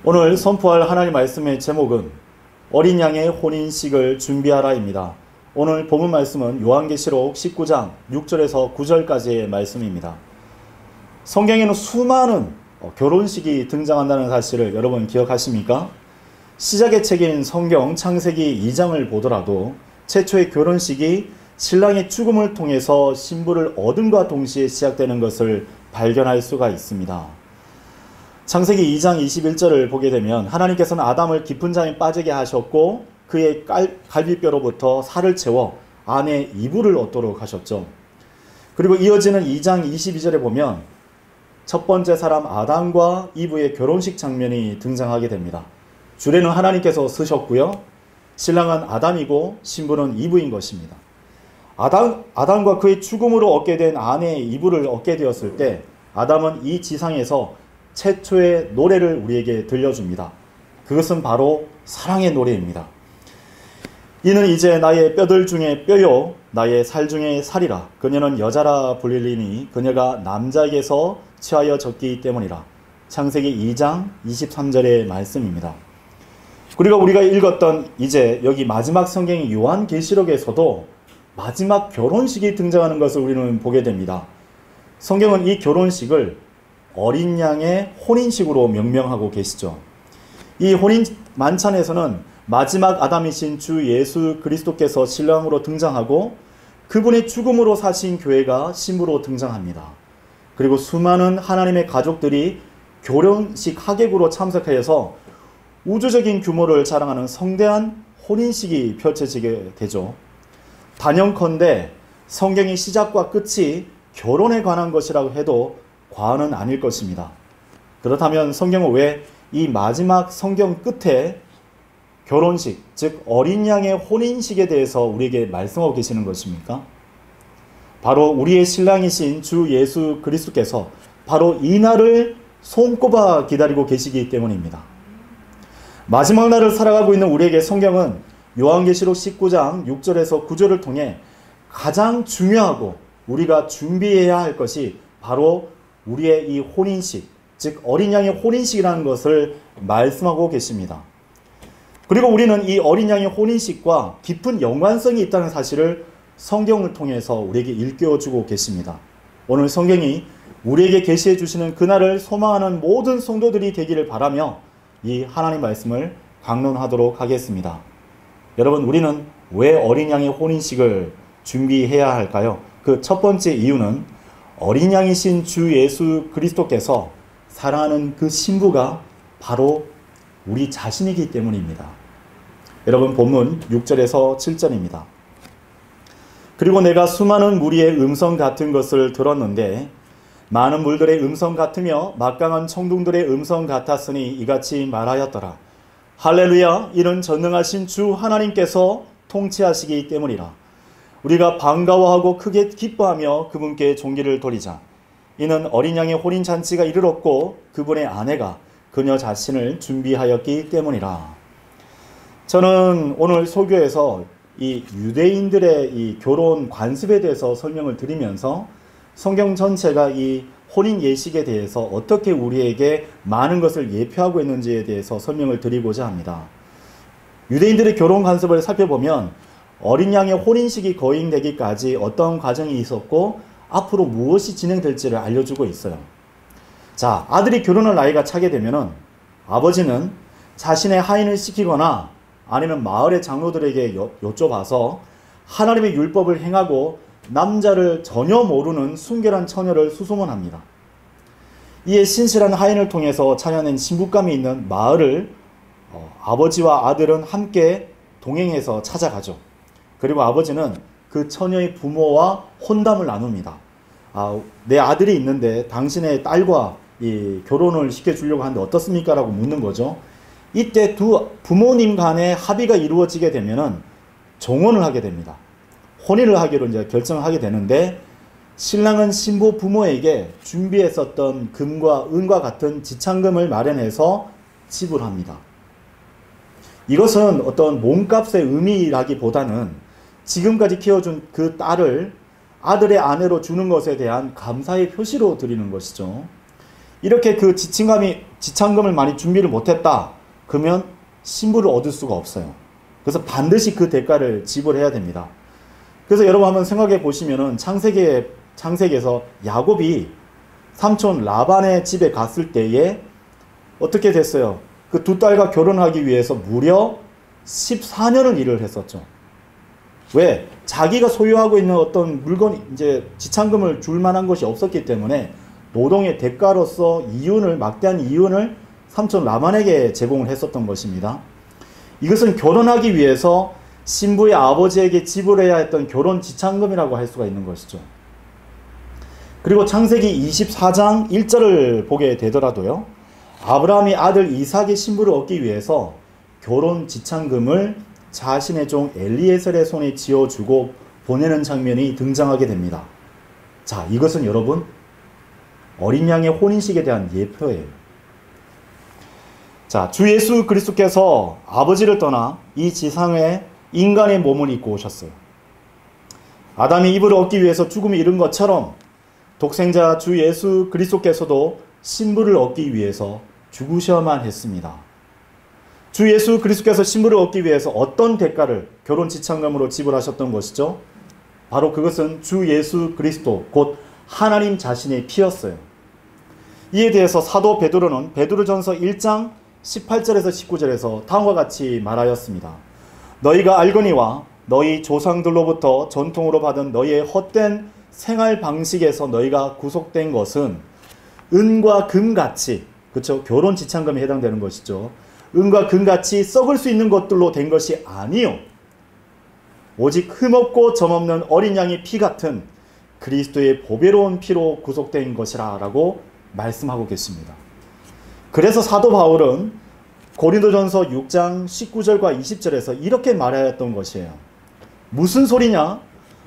오늘 선포할 하나님 말씀의 제목은 어린 양의 혼인식을 준비하라입니다. 오늘 본문 말씀은 요한계시록 19장 6절에서 9절까지의 말씀입니다. 성경에는 수많은 결혼식이 등장한다는 사실을 여러분 기억하십니까? 시작의 책인 성경 창세기 2장을 보더라도 최초의 결혼식이 신랑의 죽음을 통해서 신부를 얻음과 동시에 시작되는 것을 발견할 수가 있습니다. 창세기 2장 21절을 보게 되면 하나님께서는 아담을 깊은 잠에 빠지게 하셨고 그의 갈비뼈로부터 살을 채워 안에 이불을 얻도록 하셨죠. 그리고 이어지는 2장 22절에 보면 첫 번째 사람 아담과 이브의 결혼식 장면이 등장하게 됩니다. 주례는 하나님께서 쓰셨고요. 신랑은 아담이고 신부는 이브인 것입니다. 아담과 그의 죽음으로 얻게 된 아내의 이브를 얻게 되었을 때 아담은 이 지상에서 최초의 노래를 우리에게 들려줍니다. 그것은 바로 사랑의 노래입니다. 이는 이제 나의 뼈들 중에 뼈요 나의 살 중에 살이라. 그녀는 여자라 불리리니 그녀가 남자에게서 취하여 졌기 때문이라. 창세기 2장 23절의 말씀입니다. 그리고 우리가 읽었던 이제 여기 마지막 성경인 요한계시록에서도 마지막 결혼식이 등장하는 것을 우리는 보게 됩니다. 성경은 이 결혼식을 어린 양의 혼인식으로 명명하고 계시죠. 이 혼인 만찬에서는 마지막 아담이신 주 예수 그리스도께서 신랑으로 등장하고 그분의 죽음으로 사신 교회가 신부로 등장합니다. 그리고 수많은 하나님의 가족들이 결혼식 하객으로 참석하여서 우주적인 규모를 자랑하는 성대한 혼인식이 펼쳐지게 되죠. 단연컨대 성경의 시작과 끝이 결혼에 관한 것이라고 해도 과언은 아닐 것입니다. 그렇다면 성경은 왜 이 마지막 성경 끝에 결혼식, 즉 어린 양의 혼인식에 대해서 우리에게 말씀하고 계시는 것입니까? 바로 우리의 신랑이신 주 예수 그리스도께서 바로 이 날을 손꼽아 기다리고 계시기 때문입니다. 마지막 날을 살아가고 있는 우리에게 성경은 요한계시록 19장 6절에서 9절을 통해 가장 중요하고 우리가 준비해야 할 것이 바로 우리의 이 혼인식, 즉 어린 양의 혼인식이라는 것을 말씀하고 계십니다. 그리고 우리는 이 어린 양의 혼인식과 깊은 연관성이 있다는 사실을 성경을 통해서 우리에게 일깨워주고 계십니다. 오늘 성경이 우리에게 계시해 주시는 그날을 소망하는 모든 성도들이 되기를 바라며 이 하나님 말씀을 강론하도록 하겠습니다. 여러분, 우리는 왜 어린 양의 혼인식을 준비해야 할까요? 그 첫 번째 이유는 어린 양이신 주 예수 그리스도께서 사랑하는 그 신부가 바로 우리 자신이기 때문입니다. 여러분, 본문 6절에서 7절입니다. 그리고 내가 수많은 무리의 음성 같은 것을 들었는데 많은 물들의 음성 같으며 막강한 청둥들의 음성 같았으니 이같이 말하였더라. 할렐루야, 이는 전능하신 주 하나님께서 통치하시기 때문이라. 우리가 반가워하고 크게 기뻐하며 그분께 존귀를 돌리자. 이는 어린 양의 혼인잔치가 이르렀고 그분의 아내가 그녀 자신을 준비하였기 때문이라. 저는 오늘 소교에서 이 유대인들의 이 결혼 관습에 대해서 설명을 드리면서 성경 전체가 이 혼인 예식에 대해서 어떻게 우리에게 많은 것을 예표하고 있는지에 대해서 설명을 드리고자 합니다. 유대인들의 결혼 관습을 살펴보면 어린 양의 혼인식이 거행되기까지 어떤 과정이 있었고 앞으로 무엇이 진행될지를 알려주고 있어요. 자, 아들이 결혼할 나이가 차게 되면은 아버지는 자신의 하인을 시키거나 아니면 마을의 장로들에게 여쭤봐서 하나님의 율법을 행하고 남자를 전혀 모르는 순결한 처녀를 수소문합니다. 이에 신실한 하인을 통해서 찾아낸 신부감이 있는 마을을 아버지와 아들은 함께 동행해서 찾아가죠. 그리고 아버지는 그 처녀의 부모와 혼담을 나눕니다. 내 아들이 있는데 당신의 딸과 이 결혼을 시켜주려고 하는데 어떻습니까? 라고 묻는 거죠. 이때 두 부모님 간의 합의가 이루어지게 되면은 정혼을 하게 됩니다. 혼인을 하기로 이제 결정을 하게 되는데 신랑은 신부 부모에게 준비했었던 금과 은과 같은 지참금을 마련해서 지불합니다. 이것은 어떤 몸값의 의미라기보다는 지금까지 키워준 그 딸을 아들의 아내로 주는 것에 대한 감사의 표시로 드리는 것이죠. 이렇게 그 지침금이 지참금을 많이 준비를 못했다. 그러면 신부를 얻을 수가 없어요. 그래서 반드시 그 대가를 지불해야 됩니다. 그래서 여러분 한번 생각해 보시면은 창세기에서 야곱이 삼촌 라반의 집에 갔을 때에 어떻게 됐어요? 그 두 딸과 결혼하기 위해서 무려 14년을 일을 했었죠. 왜? 자기가 소유하고 있는 어떤 물건, 이제 지참금을 줄 만한 것이 없었기 때문에 노동의 대가로서 막대한 이윤을 삼촌 라반에게 제공을 했었던 것입니다. 이것은 결혼하기 위해서 신부의 아버지에게 지불해야 했던 결혼 지참금이라고 할 수가 있는 것이죠. 그리고 창세기 24장 1절을 보게 되더라도요. 아브라함이 아들 이삭의 신부를 얻기 위해서 결혼 지참금을 자신의 종 엘리에셀의 손에 쥐어주고 보내는 장면이 등장하게 됩니다. 자, 이것은 여러분 어린 양의 혼인식에 대한 예표예요. 자, 주 예수 그리스도께서 아버지를 떠나 이 지상에 인간의 몸을 입고 오셨어요. 아담이 이브를 얻기 위해서 죽음에 이른 것처럼 독생자 주 예수 그리스도께서도 신부를 얻기 위해서 죽으셔야만 했습니다. 주 예수 그리스도께서 신부를 얻기 위해서 어떤 대가를 결혼 지참금으로 지불하셨던 것이죠? 바로 그것은 주 예수 그리스도 곧 하나님 자신의 피였어요. 이에 대해서 사도 베드로는 베드로전서 1장 18절에서 19절에서 다음과 같이 말하였습니다. 너희가 알거니와 너희 조상들로부터 전통으로 받은 너희의 헛된 생활 방식에서 너희가 구속된 것은 은과 금같이, 그렇죠? 결혼 지참금에 해당되는 것이죠. 은과 금같이 썩을 수 있는 것들로 된 것이 아니요 오직 흠없고 점없는 어린 양의 피 같은 그리스도의 보배로운 피로 구속된 것이라 라고 말씀하고 계십니다. 그래서 사도 바울은 고린도전서 6장 19절과 20절에서 이렇게 말하였던 것이에요. 무슨 소리냐?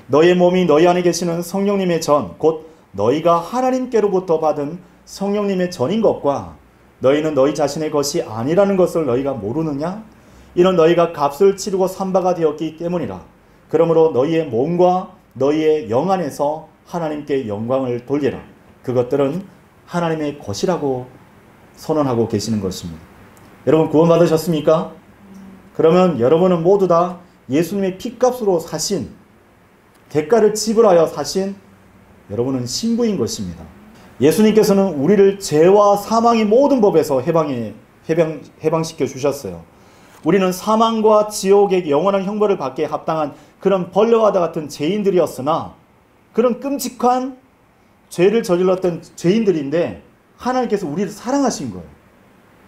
너의 몸이 너희 안에 계시는 성령님의 전, 곧 너희가 하나님께로부터 받은 성령님의 전인 것과 너희는 너희 자신의 것이 아니라는 것을 너희가 모르느냐? 이는 너희가 값을 치르고 산 바가 되었기 때문이라. 그러므로 너희의 몸과 너희의 영 안에서 하나님께 영광을 돌리라. 그것들은 하나님의 것이라고 선언하고 계시는 것입니다. 여러분 구원받으셨습니까? 그러면 여러분은 모두 다 예수님의 피값으로 사신, 대가를 지불하여 사신 여러분은 신부인 것입니다. 예수님께서는 우리를 죄와 사망의 모든 법에서 해방시켜 주셨어요. 우리는 사망과 지옥의 영원한 형벌을 받기에 합당한 그런 벌레와 같은 죄인들이었으나 그런 끔찍한 죄를 저질렀던 죄인들인데 하나님께서 우리를 사랑하신 거예요.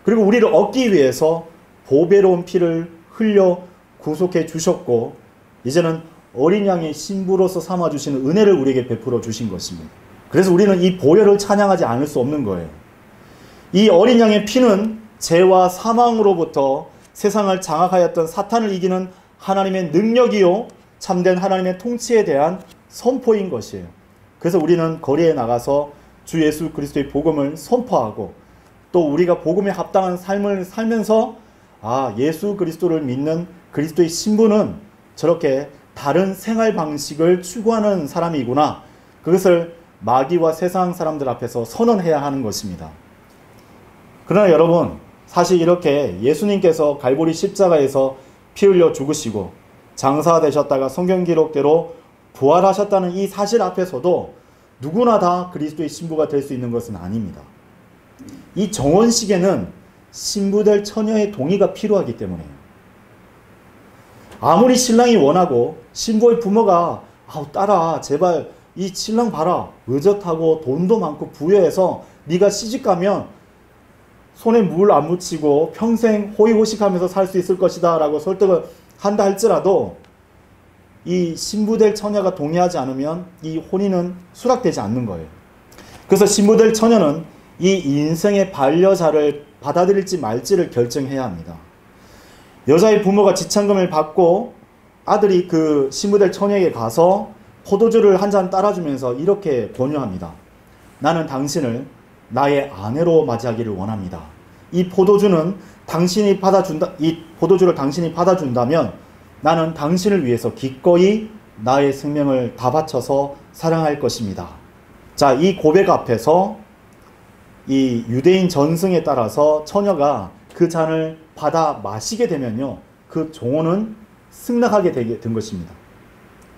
그리고 우리를 얻기 위해서 보배로운 피를 흘려 구속해 주셨고 이제는 어린 양의 신부로서 삼아주시는 은혜를 우리에게 베풀어 주신 것입니다. 그래서 우리는 이 보혈을 찬양하지 않을 수 없는 거예요. 이 어린 양의 피는 죄와 사망으로부터 세상을 장악하였던 사탄을 이기는 하나님의 능력이요 참된 하나님의 통치에 대한 선포인 것이에요. 그래서 우리는 거리에 나가서 주 예수 그리스도의 복음을 선포하고 또 우리가 복음에 합당한 삶을 살면서 예수 그리스도를 믿는 그리스도의 신부는 저렇게 다른 생활 방식을 추구하는 사람이구나. 그것을 마귀와 세상 사람들 앞에서 선언해야 하는 것입니다. 그러나 여러분 사실 이렇게 예수님께서 갈보리 십자가에서 피 흘려 죽으시고 장사되셨다가 성경 기록대로 부활하셨다는 이 사실 앞에서도 누구나 다 그리스도의 신부가 될 수 있는 것은 아닙니다. 이 정혼식에는 신부될 처녀의 동의가 필요하기 때문에요. 아무리 신랑이 원하고 신부의 부모가 딸아 제발 이 신랑 봐라 의젓하고 돈도 많고 부여해서 네가 시집가면 손에 물 안 묻히고 평생 호의호식하면서 살 수 있을 것이다 라고 설득을 한다 할지라도 이 신부될 처녀가 동의하지 않으면 이 혼인은 수락되지 않는 거예요. 그래서 신부될 처녀는 이 인생의 반려자를 받아들일지 말지를 결정해야 합니다. 여자의 부모가 지참금을 받고 아들이 그 신부될 처녀에게 가서 포도주를 한 잔 따라주면서 이렇게 권유합니다. 나는 당신을 나의 아내로 맞이하기를 원합니다. 이 포도주를 당신이 받아준다면 나는 당신을 위해서 기꺼이 나의 생명을 다 바쳐서 사랑할 것입니다. 자, 이 고백 앞에서 이 유대인 전승에 따라서 처녀가 그 잔을 받아 마시게 되면요, 그 종혼은 승낙하게 되게 된 것입니다.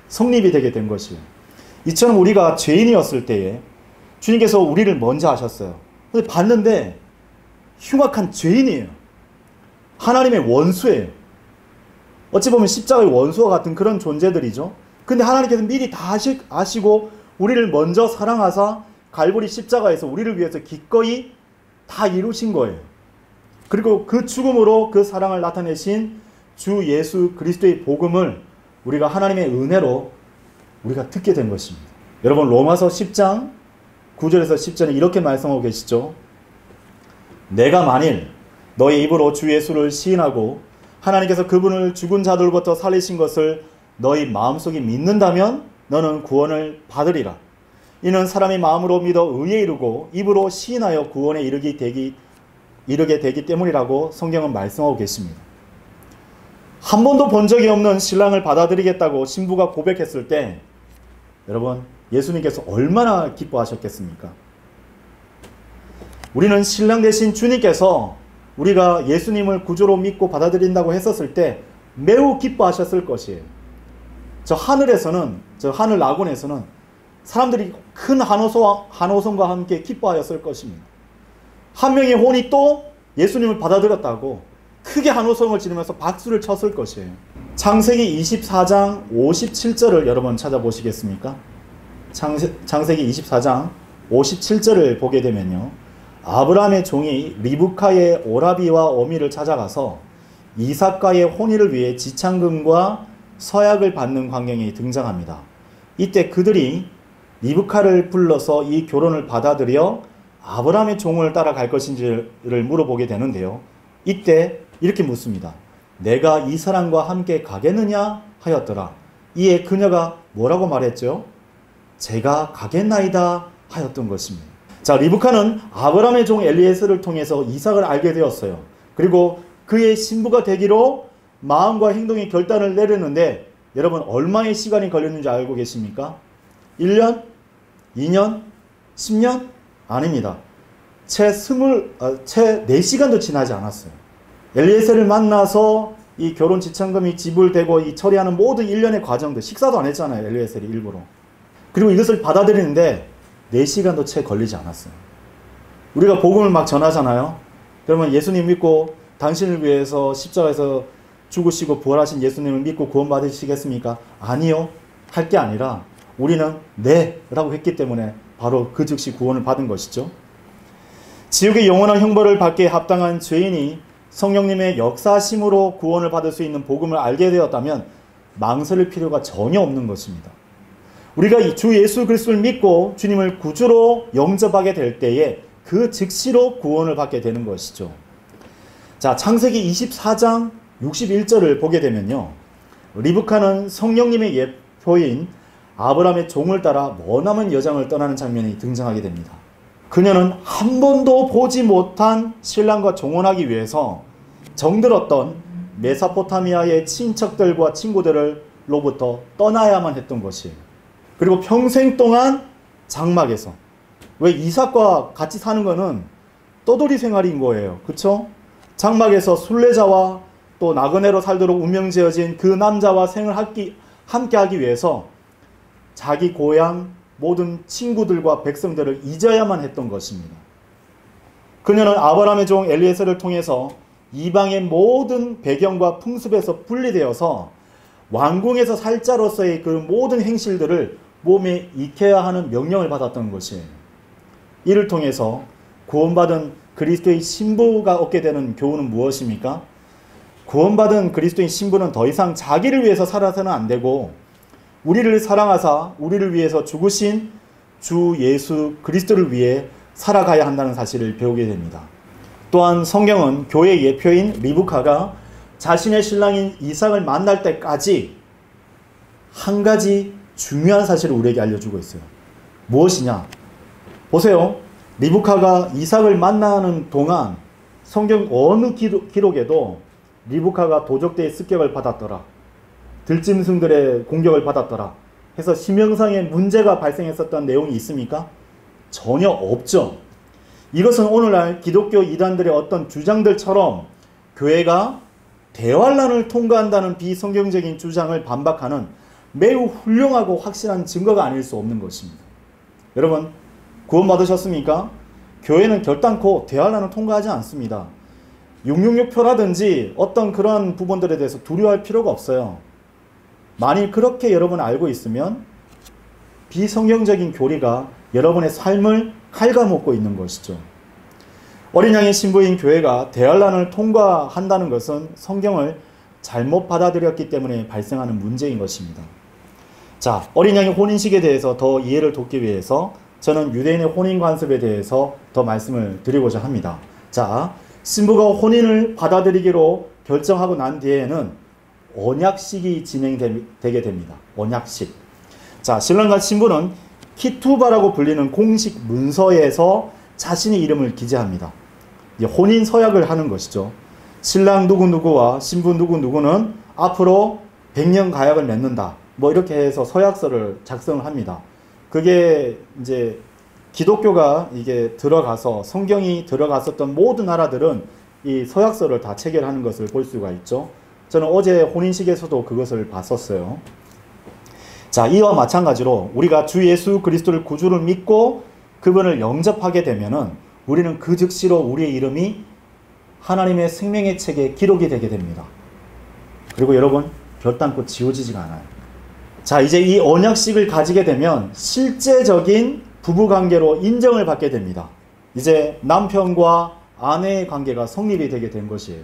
성립이 되게 된 것이에요. 이처럼 우리가 죄인이었을 때에 주님께서 우리를 먼저 하셨어요. 근데 봤는데 흉악한 죄인이에요. 하나님의 원수예요. 어찌 보면 십자가의 원수와 같은 그런 존재들이죠. 근데 하나님께서 미리 다 아시고 우리를 먼저 사랑하사 갈보리 십자가에서 우리를 위해서 기꺼이 다 이루신 거예요. 그리고 그 죽음으로 그 사랑을 나타내신 주 예수 그리스도의 복음을 우리가 하나님의 은혜로 우리가 듣게 된 것입니다. 여러분, 로마서 10장 9절에서 10절에 이렇게 말씀하고 계시죠. 내가 만일 너의 입으로 주 예수를 시인하고 하나님께서 그분을 죽은 자들부터 살리신 것을 너희 마음속에 믿는다면 너는 구원을 받으리라. 이는 사람이 마음으로 믿어 의에 이르고 입으로 시인하여 구원에 이르게 되기 때문이라고 성경은 말씀하고 계십니다. 한 번도 본 적이 없는 신랑을 받아들이겠다고 신부가 고백했을 때 여러분, 예수님께서 얼마나 기뻐하셨겠습니까? 우리는 신랑 대신 주님께서 우리가 예수님을 구주로 믿고 받아들인다고 했었을 때 매우 기뻐하셨을 것이에요. 저 하늘에서는, 저 하늘 낙원에서는 사람들이 큰 한호성과 함께 기뻐하였을 것입니다. 한 명의 혼이 또 예수님을 받아들였다고 크게 한호성을 지르면서 박수를 쳤을 것이에요. 창세기 24장 57절을 여러분 찾아보시겠습니까? 창세기 24장 57절을 보게 되면요, 아브라함의 종이 리브카의 오라비와 어미를 찾아가서 이삭과의 혼인을 위해 지창금과 서약을 받는 광경이 등장합니다. 이때 그들이 리브카를 불러서 이 결혼을 받아들여 아브라함의 종을 따라갈 것인지를 물어보게 되는데요, 이때 이렇게 묻습니다. 내가 이 사람과 함께 가겠느냐 하였더라. 이에 그녀가 뭐라고 말했죠? 제가 가겠나이다 하였던 것입니다. 자, 리브카는 아브라함의 종 엘리에셀을 통해서 이삭을 알게 되었어요. 그리고 그의 신부가 되기로 마음과 행동의 결단을 내렸는데 여러분, 얼마의 시간이 걸렸는지 알고 계십니까? 1년? 2년? 10년? 아닙니다. 채 4시간도 지나지 않았어요. 엘리에셀을 만나서 이 결혼 지참금이 지불되고 이 처리하는 모든 일련의 과정들, 식사도 안 했잖아요, 엘리에셀이 일부러. 그리고 이것을 받아들이는데 4시간도 채 걸리지 않았어요. 우리가 복음을 막 전하잖아요. 그러면 예수님 믿고 당신을 위해서 십자가에서 죽으시고 부활하신 예수님을 믿고 구원 받으시겠습니까? 아니요. 할 게 아니라 우리는 네 라고 했기 때문에 바로 그 즉시 구원을 받은 것이죠. 지옥의 영원한 형벌을 받기에 합당한 죄인이 성령님의 역사심으로 구원을 받을 수 있는 복음을 알게 되었다면 망설일 필요가 전혀 없는 것입니다. 우리가 주 예수 그리스도를 믿고 주님을 구주로 영접하게 될 때에 그 즉시로 구원을 받게 되는 것이죠. 자, 창세기 24장 61절을 보게 되면요, 리브카는 성령님의 예표인 아브라함의 종을 따라 머나먼 여장을 떠나는 장면이 등장하게 됩니다. 그녀는 한 번도 보지 못한 신랑과 종혼하기 위해서 정들었던 메소포타미아의 친척들과 친구들로부터 떠나야만 했던 것이에요. 그리고 평생 동안 장막에서, 왜 이삭과 같이 사는 거는 떠돌이 생활인 거예요. 그쵸? 장막에서 순례자와 또 나그네로 살도록 운명지어진 그 남자와 생을 함께 하기 위해서 자기 고향 모든 친구들과 백성들을 잊어야만 했던 것입니다. 그녀는 아브라함의 종 엘리에셀을 통해서 이방의 모든 배경과 풍습에서 분리되어서 왕궁에서 살 자로서의 그 모든 행실들을 몸에 익혀야 하는 명령을 받았던 것이에요. 이를 통해서 구원받은 그리스도의 신부가 얻게 되는 교훈은 무엇입니까? 구원받은 그리스도의 신부는 더 이상 자기를 위해서 살아서는 안 되고 우리를 사랑하사 우리를 위해서 죽으신 주 예수 그리스도를 위해 살아가야 한다는 사실을 배우게 됩니다. 또한 성경은 교회의 예표인 리브카가 자신의 신랑인 이삭을 만날 때까지 한 가지 중요한 사실을 우리에게 알려주고 있어요. 무엇이냐? 보세요. 리브카가 이삭을 만나는 동안 성경 어느 기록에도 리브카가 도적대의 습격을 받았더라, 들짐승들의 공격을 받았더라 해서 심형상의 문제가 발생했었던 내용이 있습니까? 전혀 없죠. 이것은 오늘날 기독교 이단들의 어떤 주장들처럼 교회가 대환란을 통과한다는 비성경적인 주장을 반박하는 매우 훌륭하고 확실한 증거가 아닐 수 없는 것입니다. 여러분, 구원받으셨습니까? 교회는 결단코 대환란을 통과하지 않습니다. 666표라든지 어떤 그런 부분들에 대해서 두려워할 필요가 없어요. 만일 그렇게 여러분 알고 있으면 비성경적인 교리가 여러분의 삶을 갉아먹고 있는 것이죠. 어린 양의 신부인 교회가 대환란을 통과한다는 것은 성경을 잘못 받아들였기 때문에 발생하는 문제인 것입니다. 자, 어린 양의 혼인식에 대해서 더 이해를 돕기 위해서 저는 유대인의 혼인 관습에 대해서 더 말씀을 드리고자 합니다. 자, 신부가 혼인을 받아들이기로 결정하고 난 뒤에는 언약식이 진행되게 됩니다. 언약식. 자, 신랑과 신부는 키투바라고 불리는 공식 문서에서 자신의 이름을 기재합니다. 혼인 서약을 하는 것이죠. 신랑 누구누구와 신부 누구누구는 앞으로 100년 가약을 맺는다. 뭐 이렇게 해서 서약서를 작성을 합니다. 그게 이제 기독교가 이게 들어가서 성경이 들어갔었던 모든 나라들은 이 서약서를 다 체결하는 것을 볼 수가 있죠. 저는 어제 혼인식에서도 그것을 봤었어요. 자, 이와 마찬가지로 우리가 주 예수 그리스도를 구주를 믿고 그분을 영접하게 되면은 우리는 그 즉시로 우리의 이름이 하나님의 생명의 책에 기록이 되게 됩니다. 그리고 여러분, 결단코 지워지지가 않아요. 자, 이제 이 언약식을 가지게 되면 실제적인 부부관계로 인정을 받게 됩니다. 이제 남편과 아내의 관계가 성립이 되게 된 것이에요.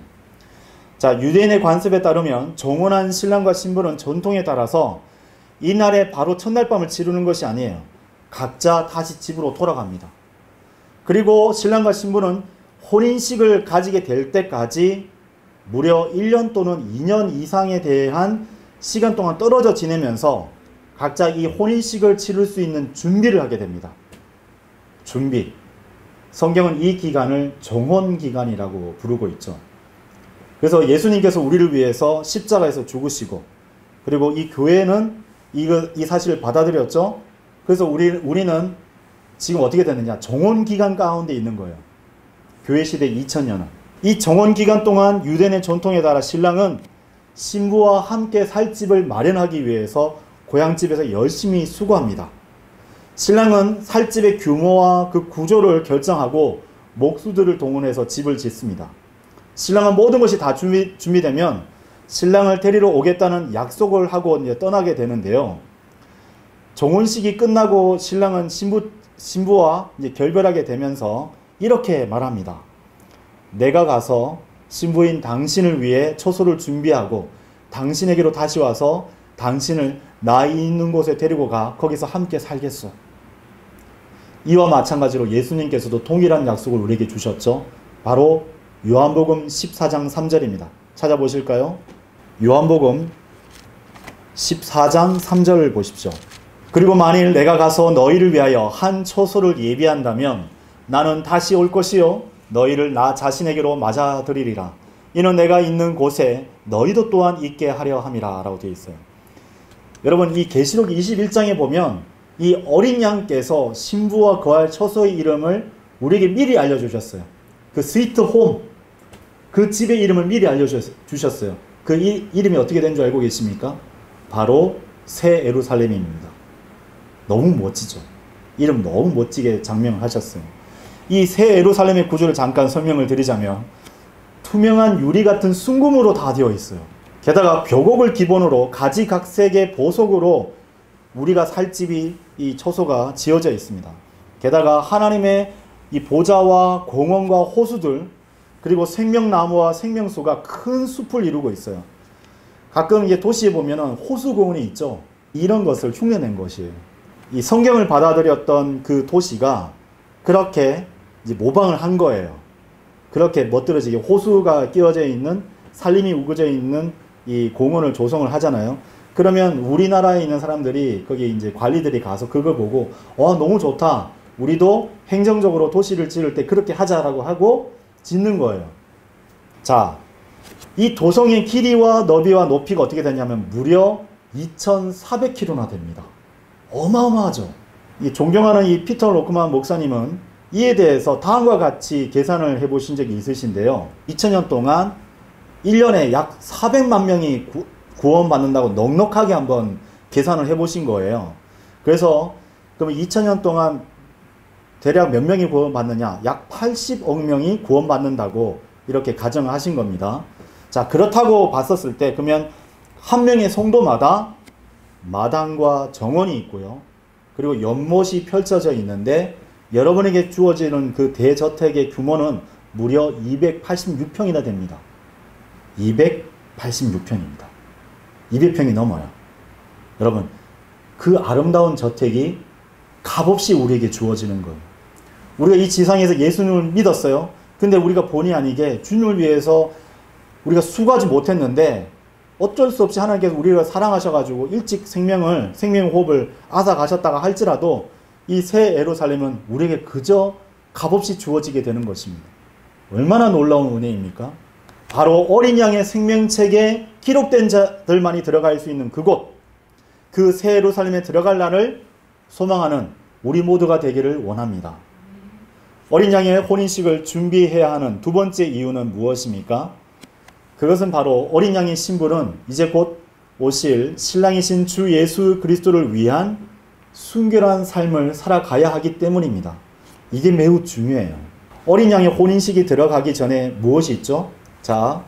자, 유대인의 관습에 따르면 정혼한 신랑과 신부는 전통에 따라서 이날에 바로 첫날 밤을 치르는 것이 아니에요. 각자 다시 집으로 돌아갑니다. 그리고 신랑과 신부는 혼인식을 가지게 될 때까지 무려 1년 또는 2년 이상에 대한 시간 동안 떨어져 지내면서 각자 이 혼인식을 치를 수 있는 준비를 하게 됩니다. 준비. 성경은 이 기간을 정혼기간이라고 부르고 있죠. 그래서 예수님께서 우리를 위해서 십자가에서 죽으시고, 그리고 이 교회는 이 사실을 받아들였죠. 그래서 우리는 지금 어떻게 됐느냐? 정혼기간 가운데 있는 거예요. 교회 시대 2000년은. 이 정혼기간 동안 유대인의 전통에 따라 신랑은 신부와 함께 살 집을 마련하기 위해서 고향집에서 열심히 수고합니다. 신랑은 살 집의 규모와 그 구조를 결정하고 목수들을 동원해서 집을 짓습니다. 신랑은 모든 것이 다 준비되면 신랑을 데리러 오겠다는 약속을 하고 이제 떠나게 되는데요. 정혼식이 끝나고 신랑은 신부와 이제 결별하게 되면서 이렇게 말합니다. 내가 가서 신부인 당신을 위해 초소를 준비하고 당신에게로 다시 와서 당신을 나 있는 곳에 데리고 가 거기서 함께 살겠소. 이와 마찬가지로 예수님께서도 동일한 약속을 우리에게 주셨죠. 바로 요한복음 14장 3절입니다. 찾아보실까요? 요한복음 14장 3절을 보십시오. 그리고 만일 내가 가서 너희를 위하여 한 초소를 예비한다면 나는 다시 올 것이요 너희를 나 자신에게로 맞아들이리라. 이는 내가 있는 곳에 너희도 또한 있게 하려 함이라 라고 되어 있어요. 여러분, 이 계시록 21장에 보면 이 어린 양께서 신부와 거할 처소의 이름을 우리에게 미리 알려주셨어요. 그 스위트 홈, 그 집의 이름을 미리 알려주셨어요. 그 이름이 어떻게 된 줄 알고 계십니까? 바로 새 예루살렘입니다. 너무 멋지죠. 이름 너무 멋지게 장명하셨어요. 이 새 예루살렘의 구조를 잠깐 설명을 드리자면 투명한 유리 같은 순금으로 다 되어 있어요. 게다가 벽옥을 기본으로 가지각색의 보석으로 우리가 살 집이 이 처소가 지어져 있습니다. 게다가 하나님의 이 보좌와 공원과 호수들, 그리고 생명나무와 생명수가 큰 숲을 이루고 있어요. 가끔 이게 도시에 보면은 호수공원이 있죠. 이런 것을 흉내낸 것이에요. 이 성경을 받아들였던 그 도시가 그렇게 이제 모방을 한 거예요. 그렇게 멋들어지게 호수가 끼워져 있는, 산림이 우거져 있는 이 공원을 조성을 하잖아요. 그러면 우리나라에 있는 사람들이 거기 이제 관리들이 가서 그걸 보고 너무 좋다. 우리도 행정적으로 도시를 지을 때 그렇게 하자라고 하고 짓는 거예요. 자, 이 도성의 길이와 너비와 높이가 어떻게 되냐면 무려 2,400km나 됩니다. 어마어마하죠. 이 존경하는 이 피터 로크만 목사님은 이에 대해서 다음과 같이 계산을 해보신 적이 있으신데요. 2000년 동안 1년에 약 400만 명이 구원받는다고 넉넉하게 한번 계산을 해보신 거예요. 그래서 그러면 2000년 동안 대략 몇 명이 구원받느냐? 약 80억 명이 구원받는다고 이렇게 가정을 하신 겁니다. 자, 그렇다고 봤었을 때 그러면 한 명의 성도마다 마당과 정원이 있고요. 그리고 연못이 펼쳐져 있는데 여러분에게 주어지는 그 대저택의 규모는 무려 286평이나 됩니다. 286평입니다. 200평이 넘어요. 여러분, 그 아름다운 저택이 값없이 우리에게 주어지는 거예요. 우리가 이 지상에서 예수님을 믿었어요. 근데 우리가 본의 아니게 주님을 위해서 우리가 수고하지 못했는데 어쩔 수 없이 하나님께서 우리를 사랑하셔가지고 일찍 생명호흡을 앗아가셨다가 할지라도 이 새 예루살렘은 우리에게 그저 값없이 주어지게 되는 것입니다. 얼마나 놀라운 은혜입니까? 바로 어린 양의 생명책에 기록된 자들만이 들어갈 수 있는 그곳, 그 새 예루살렘에 들어갈 날을 소망하는 우리 모두가 되기를 원합니다. 어린 양의 혼인식을 준비해야 하는 두 번째 이유는 무엇입니까? 그것은 바로 어린 양의 신부는 이제 곧 오실 신랑이신 주 예수 그리스도를 위한 순결한 삶을 살아가야 하기 때문입니다. 이게 매우 중요해요. 어린 양의 혼인식이 들어가기 전에 무엇이 있죠? 자,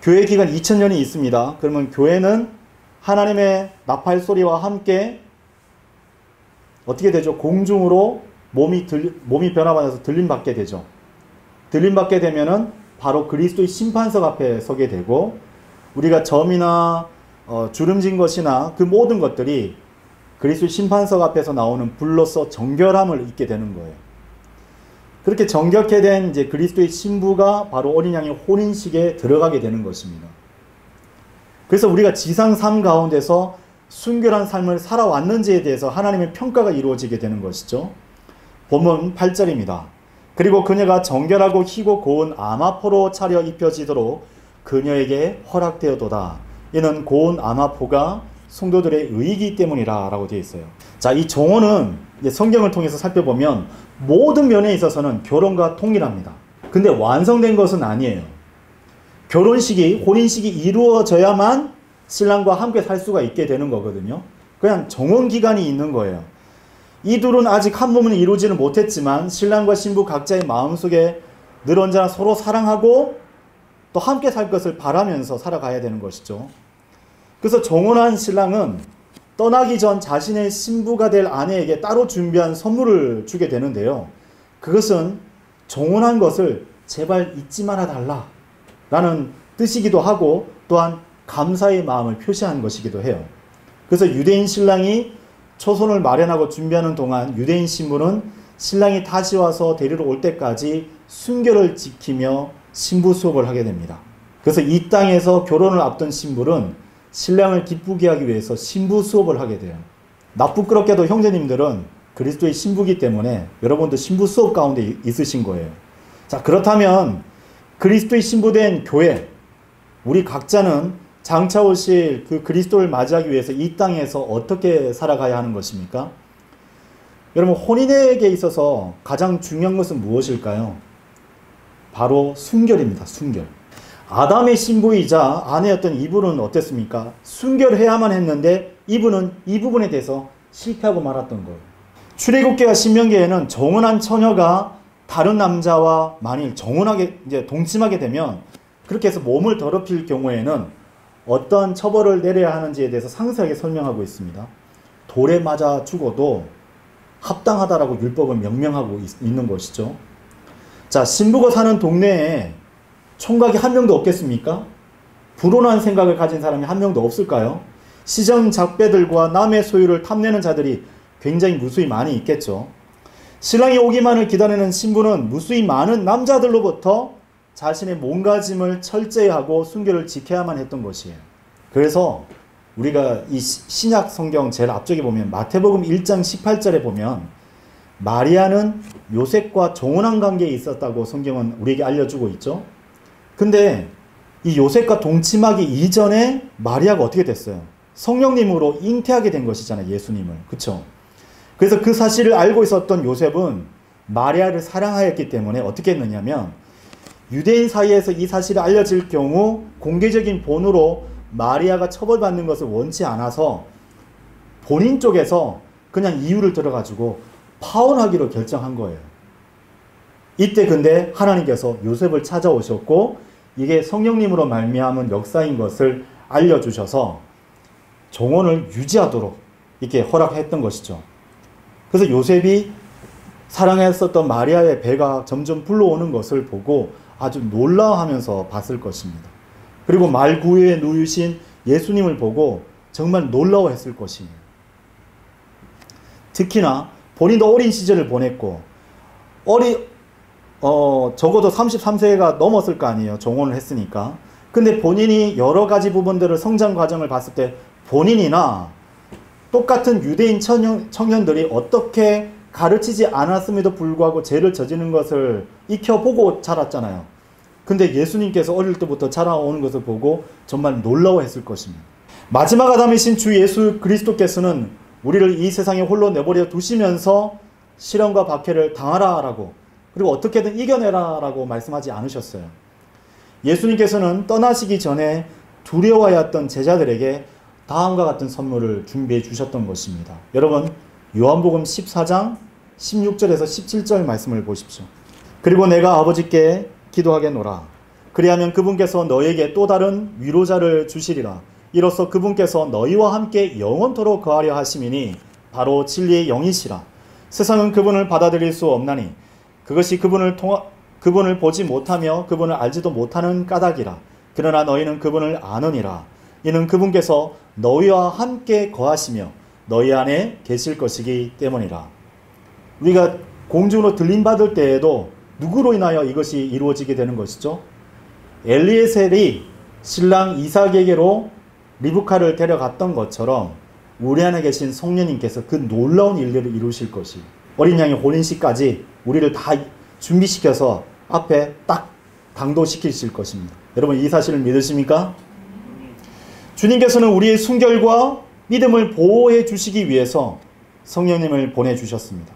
교회 기간 2000년이 있습니다. 그러면 교회는 하나님의 나팔 소리와 함께 어떻게 되죠? 공중으로 몸이 변화받아서 들림받게 되죠. 들림받게 되면은 바로 그리스도의 심판석 앞에 서게 되고 우리가 점이나 주름진 것이나 그 모든 것들이 그리스도의 심판석 앞에서 나오는 불로서 정결함을 입게 되는 거예요. 그렇게 정결케 된 이제 그리스도의 신부가 바로 어린 양의 혼인식에 들어가게 되는 것입니다. 그래서 우리가 지상 삶 가운데서 순결한 삶을 살아왔는지에 대해서 하나님의 평가가 이루어지게 되는 것이죠. 본문 8절입니다. 그리고 그녀가 정결하고 희고 고운 아마포로 차려 입혀지도록 그녀에게 허락되어도다. 이는 고운 아마포가 성도들의 의이기 때문이라 라고 되어 있어요. 자, 이 정원은 이제 성경을 통해서 살펴보면 모든 면에 있어서는 결혼과 동일합니다. 근데 완성된 것은 아니에요. 결혼식이, 혼인식이 이루어져야만 신랑과 함께 살 수가 있게 되는 거거든요. 그냥 정원 기간이 있는 거예요. 이 둘은 아직 한 몸은 이루지는 못했지만 신랑과 신부 각자의 마음속에 늘 언제나 서로 사랑하고 또 함께 살 것을 바라면서 살아가야 되는 것이죠. 그래서 정혼한 신랑은 떠나기 전 자신의 신부가 될 아내에게 따로 준비한 선물을 주게 되는데요. 그것은 정혼한 것을 제발 잊지 말아 달라 라는 뜻이기도 하고 또한 감사의 마음을 표시하는 것이기도 해요. 그래서 유대인 신랑이 초손을 마련하고 준비하는 동안 유대인 신부는 신랑이 다시 와서 데리러 올 때까지 순결을 지키며 신부 수업을 하게 됩니다. 그래서 이 땅에서 결혼을 앞둔 신부는 신랑을 기쁘게 하기 위해서 신부 수업을 하게 돼요. 나쁘끄럽게도 형제님들은 그리스도의 신부이기 때문에 여러분도 신부 수업 가운데 있으신 거예요. 자, 그렇다면 그리스도의 신부된 교회, 우리 각자는 장차 오실 그 그리스도를 맞이하기 위해서 이 땅에서 어떻게 살아가야 하는 것입니까? 여러분, 혼인에게 있어서 가장 중요한 것은 무엇일까요? 바로 순결입니다. 순결. 아담의 신부이자 아내였던 이브는 어땠습니까? 순결해야만 했는데 이브는 이 부분에 대해서 실패하고 말았던 거예요. 출애굽기와 신명기에는 정혼한 처녀가 다른 남자와 만일 정혼하게 이제 동침하게 되면 그렇게 해서 몸을 더럽힐 경우에는 어떤 처벌을 내려야 하는지에 대해서 상세하게 설명하고 있습니다. 돌에 맞아 죽어도 합당하다라고 율법은 명명하고 있는 것이죠. 자, 신부가 사는 동네에 총각이 한 명도 없겠습니까? 불온한 생각을 가진 사람이 한 명도 없을까요? 시정 작배들과 남의 소유를 탐내는 자들이 굉장히 무수히 많이 있겠죠. 신랑이 오기만을 기다리는 신부는 무수히 많은 남자들로부터 자신의 몸가짐을 철저히 하고 순결을 지켜야만 했던 것이에요. 그래서 우리가 이 신약 성경 제일 앞쪽에 보면 마태복음 1장 18절에 보면 마리아는 요셉과 정혼한 관계에 있었다고 성경은 우리에게 알려주고 있죠. 근데 이 요셉과 동침하기 이전에 마리아가 어떻게 됐어요? 성령님으로 잉태하게 된 것이잖아요. 예수님을. 그쵸? 그래서 그 사실을 알고 있었던 요셉은 마리아를 사랑하였기 때문에 어떻게 했느냐면 유대인 사이에서 이 사실이 알려질 경우 공개적인 본으로 마리아가 처벌받는 것을 원치 않아서 본인 쪽에서 그냥 이유를 들어가지고 파혼하기로 결정한 거예요. 이때 근데 하나님께서 요셉을 찾아오셨고 이게 성령님으로 말미암은 역사인 것을 알려주셔서 정혼을 유지하도록 이렇게 허락했던 것이죠. 그래서 요셉이 사랑했었던 마리아의 배가 점점 불러오는 것을 보고 아주 놀라워하면서 봤을 것입니다. 그리고 말구유에 누우신 예수님을 보고 정말 놀라워했을 것이에요. 특히나 본인도 어린 시절을 보냈고 적어도 33세가 넘었을 거 아니에요. 정혼을 했으니까. 근데 본인이 여러 가지 부분들을 성장 과정을 봤을 때 본인이나 똑같은 유대인 청년들이 어떻게 가르치지 않았음에도 불구하고 죄를 저지르는 것을 익혀보고 자랐잖아요. 근데 예수님께서 어릴 때부터 자라오는 것을 보고 정말 놀라워했을 것입니다. 마지막 아담이신 주 예수 그리스도께서는 우리를 이 세상에 홀로 내버려 두시면서 시련과 박해를 당하라라고 그리고 어떻게든 이겨내라라고 말씀하지 않으셨어요. 예수님께서는 떠나시기 전에 두려워하였던 제자들에게 다음과 같은 선물을 준비해 주셨던 것입니다. 여러분 요한복음 14장 16절에서 17절 말씀을 보십시오. 그리고 내가 아버지께 기도하겠노라. 그리하면 그분께서 너에게 또 다른 위로자를 주시리라. 이로써 그분께서 너희와 함께 영원토록 거하려 하심이니 바로 진리의 영이시라. 세상은 그분을 받아들일 수 없나니 그것이 그분을 보지 못하며 그분을 알지도 못하는 까닭이라. 그러나 너희는 그분을 아느니라. 이는 그분께서 너희와 함께 거하시며 너희 안에 계실 것이기 때문이라. 우리가 공중으로 들림받을 때에도 누구로 인하여 이것이 이루어지게 되는 것이죠? 엘리에셀이 신랑 이삭에게로 리브카를 데려갔던 것처럼 우리 안에 계신 성령님께서 그 놀라운 일들을 이루실 것이 어린 양의 혼인식까지 우리를 다 준비시켜서 앞에 딱 당도시키실 것입니다. 여러분 이 사실을 믿으십니까? 주님께서는 우리의 순결과 믿음을 보호해 주시기 위해서 성령님을 보내주셨습니다.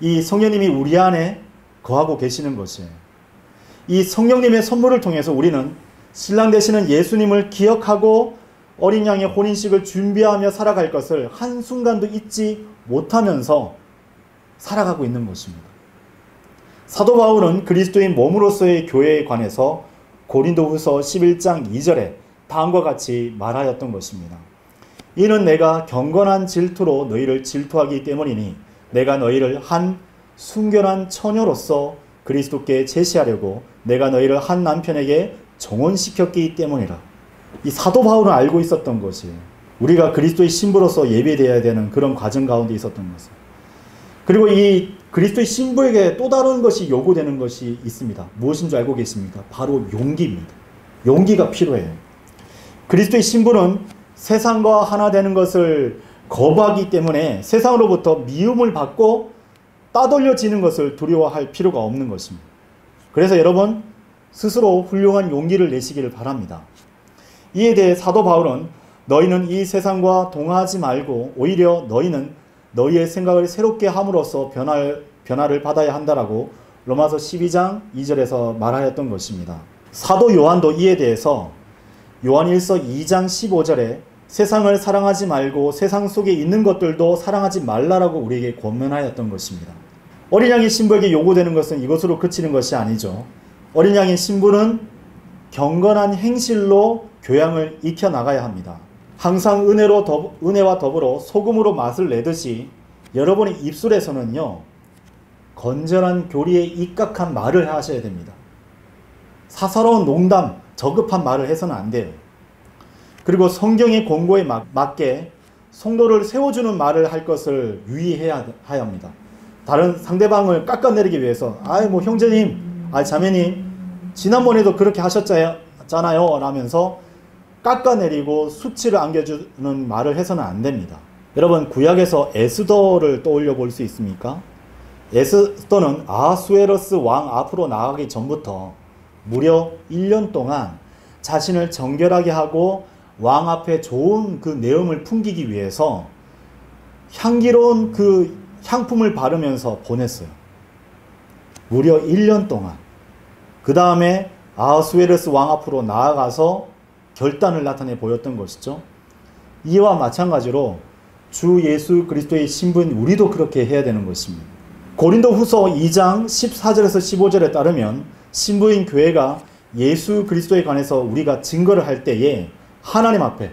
이 성령님이 우리 안에 거하고 계시는 것이에요. 이 성령님의 선물을 통해서 우리는 신랑 되시는 예수님을 기억하고 어린 양의 혼인식을 준비하며 살아갈 것을 한순간도 잊지 못하면서 살아가고 있는 것입니다. 사도 바울은 그리스도인 몸으로서의 교회에 관해서 고린도후서 11장 2절에 다음과 같이 말하였던 것입니다. 이는 내가 경건한 질투로 너희를 질투하기 때문이니 내가 너희를 한 순결한 처녀로서 그리스도께 제시하려고 내가 너희를 한 남편에게 정혼시켰기 때문이라. 이 사도 바울은 알고 있었던 것이에요. 우리가 그리스도의 신부로서 예배되어야 되는 그런 과정 가운데 있었던 것을. 그리고 이 그리스도의 신부에게 또 다른 것이 요구되는 것이 있습니다. 무엇인 줄 알고 계십니까? 바로 용기입니다. 용기가 필요해요. 그리스도의 신부는 세상과 하나 되는 것을 거부하기 때문에 세상으로부터 미움을 받고 따돌려지는 것을 두려워할 필요가 없는 것입니다. 그래서 여러분 스스로 훌륭한 용기를 내시기를 바랍니다. 이에 대해 사도 바울은 너희는 이 세상과 동화하지 말고 오히려 너희는 너희의 생각을 새롭게 함으로써 변화를 받아야 한다라고 로마서 12장 2절에서 말하였던 것입니다. 사도 요한도 이에 대해서 요한일서 2장 15절에 세상을 사랑하지 말고 세상 속에 있는 것들도 사랑하지 말라라고 우리에게 권면하였던 것입니다. 어린 양의 신부에게 요구되는 것은 이것으로 그치는 것이 아니죠. 어린 양의 신부는 경건한 행실로 교양을 익혀나가야 합니다. 항상 은혜와 더불어 소금으로 맛을 내듯이 여러분의 입술에서는요 건전한 교리에 입각한 말을 하셔야 됩니다. 사사로운 농담, 저급한 말을 해서는 안 돼요. 그리고 성경의 공고에 맞게 성도를 세워주는 말을 할 것을 유의해야 합니다. 다른 상대방을 깎아내리기 위해서 뭐 형제님, 자매님 지난번에도 그렇게 하셨잖아요 라면서 깎아내리고 수치를 안겨주는 말을 해서는 안 됩니다. 여러분 구약에서 에스더를 떠올려 볼 수 있습니까? 에스더는 아하수에로스 왕 앞으로 나가기 전부터 무려 1년 동안 자신을 정결하게 하고 왕 앞에 좋은 그 내음을 풍기기 위해서 향기로운 그 향품을 바르면서 보냈어요. 무려 1년 동안. 그 다음에 아하수에르스 왕 앞으로 나아가서 결단을 나타내 보였던 것이죠. 이와 마찬가지로 주 예수 그리스도의 신부인 우리도 그렇게 해야 되는 것입니다. 고린도 후서 2장 14절에서 15절에 따르면 신부인 교회가 예수 그리스도에 관해서 우리가 증거를 할 때에 하나님 앞에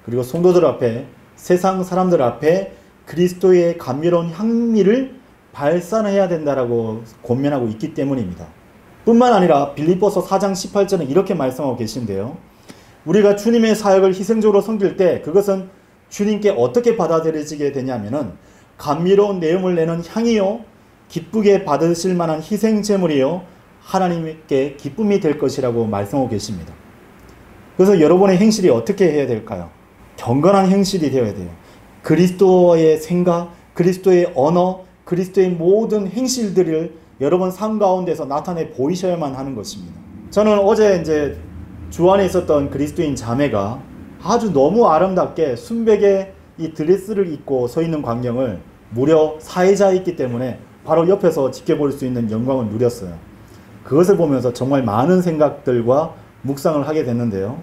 그리고 성도들 앞에 세상 사람들 앞에 그리스도의 감미로운 향미를 발산해야 된다라고 권면하고 있기 때문입니다. 뿐만 아니라 빌립보서 4장 18절은 이렇게 말씀하고 계신데요. 우리가 주님의 사역을 희생적으로 섬길 때 그것은 주님께 어떻게 받아들여지게 되냐면은 감미로운 내용을 내는 향이요 기쁘게 받으실 만한 희생 제물이요 하나님께 기쁨이 될 것이라고 말씀하고 계십니다. 그래서 여러분의 행실이 어떻게 해야 될까요? 경건한 행실이 되어야 돼요. 그리스도의 생각, 그리스도의 언어, 그리스도의 모든 행실들을 여러분 삶 가운데서 나타내 보이셔야만 하는 것입니다. 저는 어제 이제 주안에 있었던 그리스도인 자매가 아주 너무 아름답게 순백의 이 드레스를 입고 서 있는 광경을 무려 사회자였기 때문에 바로 옆에서 지켜볼 수 있는 영광을 누렸어요. 그것을 보면서 정말 많은 생각들과 묵상을 하게 됐는데요.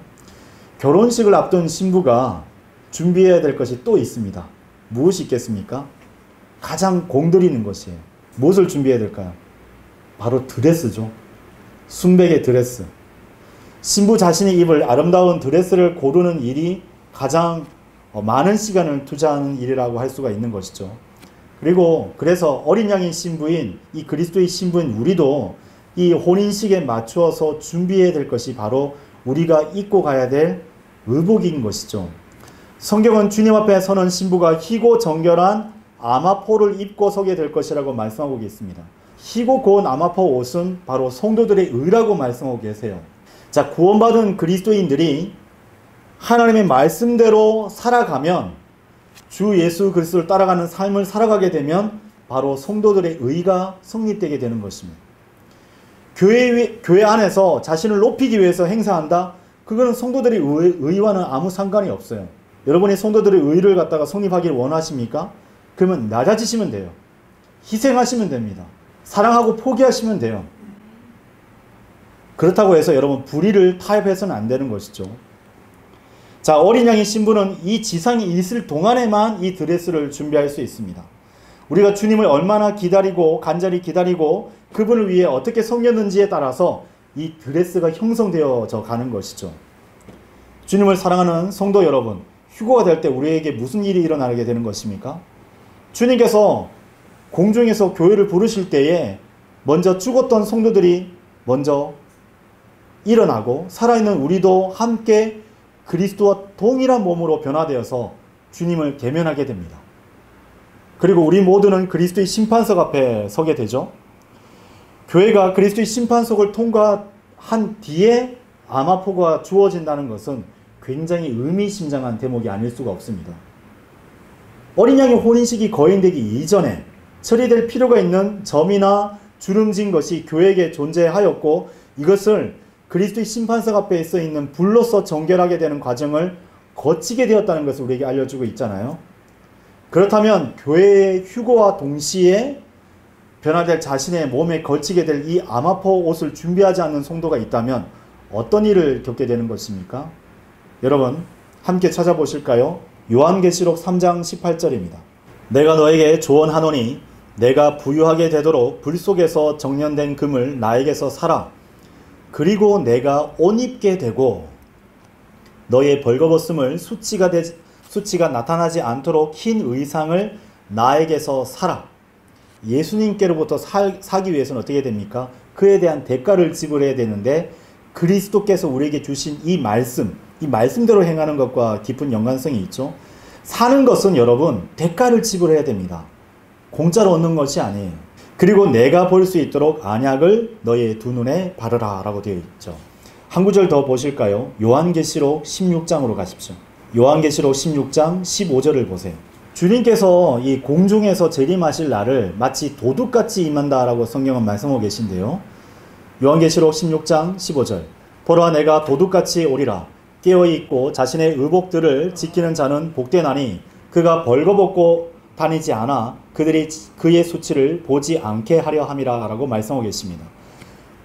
결혼식을 앞둔 신부가 준비해야 될 것이 또 있습니다. 무엇이 있겠습니까? 가장 공들이는 것이에요. 무엇을 준비해야 될까요? 바로 드레스죠. 순백의 드레스. 신부 자신이 입을 아름다운 드레스를 고르는 일이 가장 많은 시간을 투자하는 일이라고 할 수가 있는 것이죠. 그리고 그래서 어린 양의 신부인 이 그리스도의 신부인 우리도 이 혼인식에 맞추어서 준비해야 될 것이 바로 우리가 입고 가야 될 의복인 것이죠. 성경은 주님 앞에 서는 신부가 희고 정결한 아마포를 입고 서게 될 것이라고 말씀하고 있습니다. 희고 고운 아마포 옷은 바로 성도들의 의라고 말씀하고 계세요. 자, 구원받은 그리스도인들이 하나님의 말씀대로 살아가면 주 예수 그리스도를 따라가는 삶을 살아가게 되면 바로 성도들의 의가 성립되게 되는 것입니다. 교회 안에서 자신을 높이기 위해서 행사한다? 그거는 성도들의 의와는 아무 상관이 없어요. 여러분이 성도들의 의를 갖다가 성립하기를 원하십니까? 그러면 낮아지시면 돼요. 희생하시면 됩니다. 사랑하고 포기하시면 돼요. 그렇다고 해서 여러분 불의를 타협해서는 안 되는 것이죠. 자, 어린 양의 신부는 이 지상이 있을 동안에만 이 드레스를 준비할 수 있습니다. 우리가 주님을 얼마나 기다리고 간절히 기다리고 그분을 위해 어떻게 섬겼는지에 따라서 이 드레스가 형성되어져 가는 것이죠. 주님을 사랑하는 성도 여러분, 휴거가 될 때 우리에게 무슨 일이 일어나게 되는 것입니까? 주님께서 공중에서 교회를 부르실 때에 먼저 죽었던 성도들이 먼저 일어나고 살아있는 우리도 함께 그리스도와 동일한 몸으로 변화되어서 주님을 대면하게 됩니다. 그리고 우리 모두는 그리스도의 심판석 앞에 서게 되죠. 교회가 그리스도의 심판석을 통과한 뒤에 아마포가 주어진다는 것은 굉장히 의미심장한 대목이 아닐 수가 없습니다. 어린 양의 혼인식이 거행되기 이전에 처리될 필요가 있는 점이나 주름진 것이 교회에게 존재하였고 이것을 그리스도의 심판석 앞에 서 있는 불로서 정결하게 되는 과정을 거치게 되었다는 것을 우리에게 알려주고 있잖아요. 그렇다면 교회의 휴거와 동시에 변화될 자신의 몸에 걸치게 될 이 아마포 옷을 준비하지 않는 성도가 있다면 어떤 일을 겪게 되는 것입니까? 여러분 함께 찾아보실까요? 요한계시록 3장 18절입니다. 내가 너에게 조언하노니 내가 부유하게 되도록 불 속에서 정련된 금을 나에게서 사라. 그리고 내가 옷 입게 되고 너의 벌거벗음을 수치가 나타나지 않도록 흰 의상을 나에게서 사라. 예수님께로부터 사기 위해서는 어떻게 됩니까? 그에 대한 대가를 지불해야 되는데 그리스도께서 우리에게 주신 이 말씀대로 행하는 것과 깊은 연관성이 있죠. 사는 것은 여러분 대가를 지불해야 됩니다. 공짜로 얻는 것이 아니에요. 그리고 내가 볼 수 있도록 안약을 너의 두 눈에 바르라 라고 되어 있죠. 한 구절 더 보실까요? 요한계시록 16장으로 가십시오. 요한계시록 16장 15절을 보세요. 주님께서 이 공중에서 재림하실 날을 마치 도둑같이 임한다 라고 성경은 말씀하고 계신데요. 요한계시록 16장 15절 보라 내가 도둑같이 오리라. 깨어있고 자신의 의복들을 지키는 자는 복되나니 그가 벌거벗고 다니지 않아 그들이 그의 수치를 보지 않게 하려 함이라 라고 말씀하고 계십니다.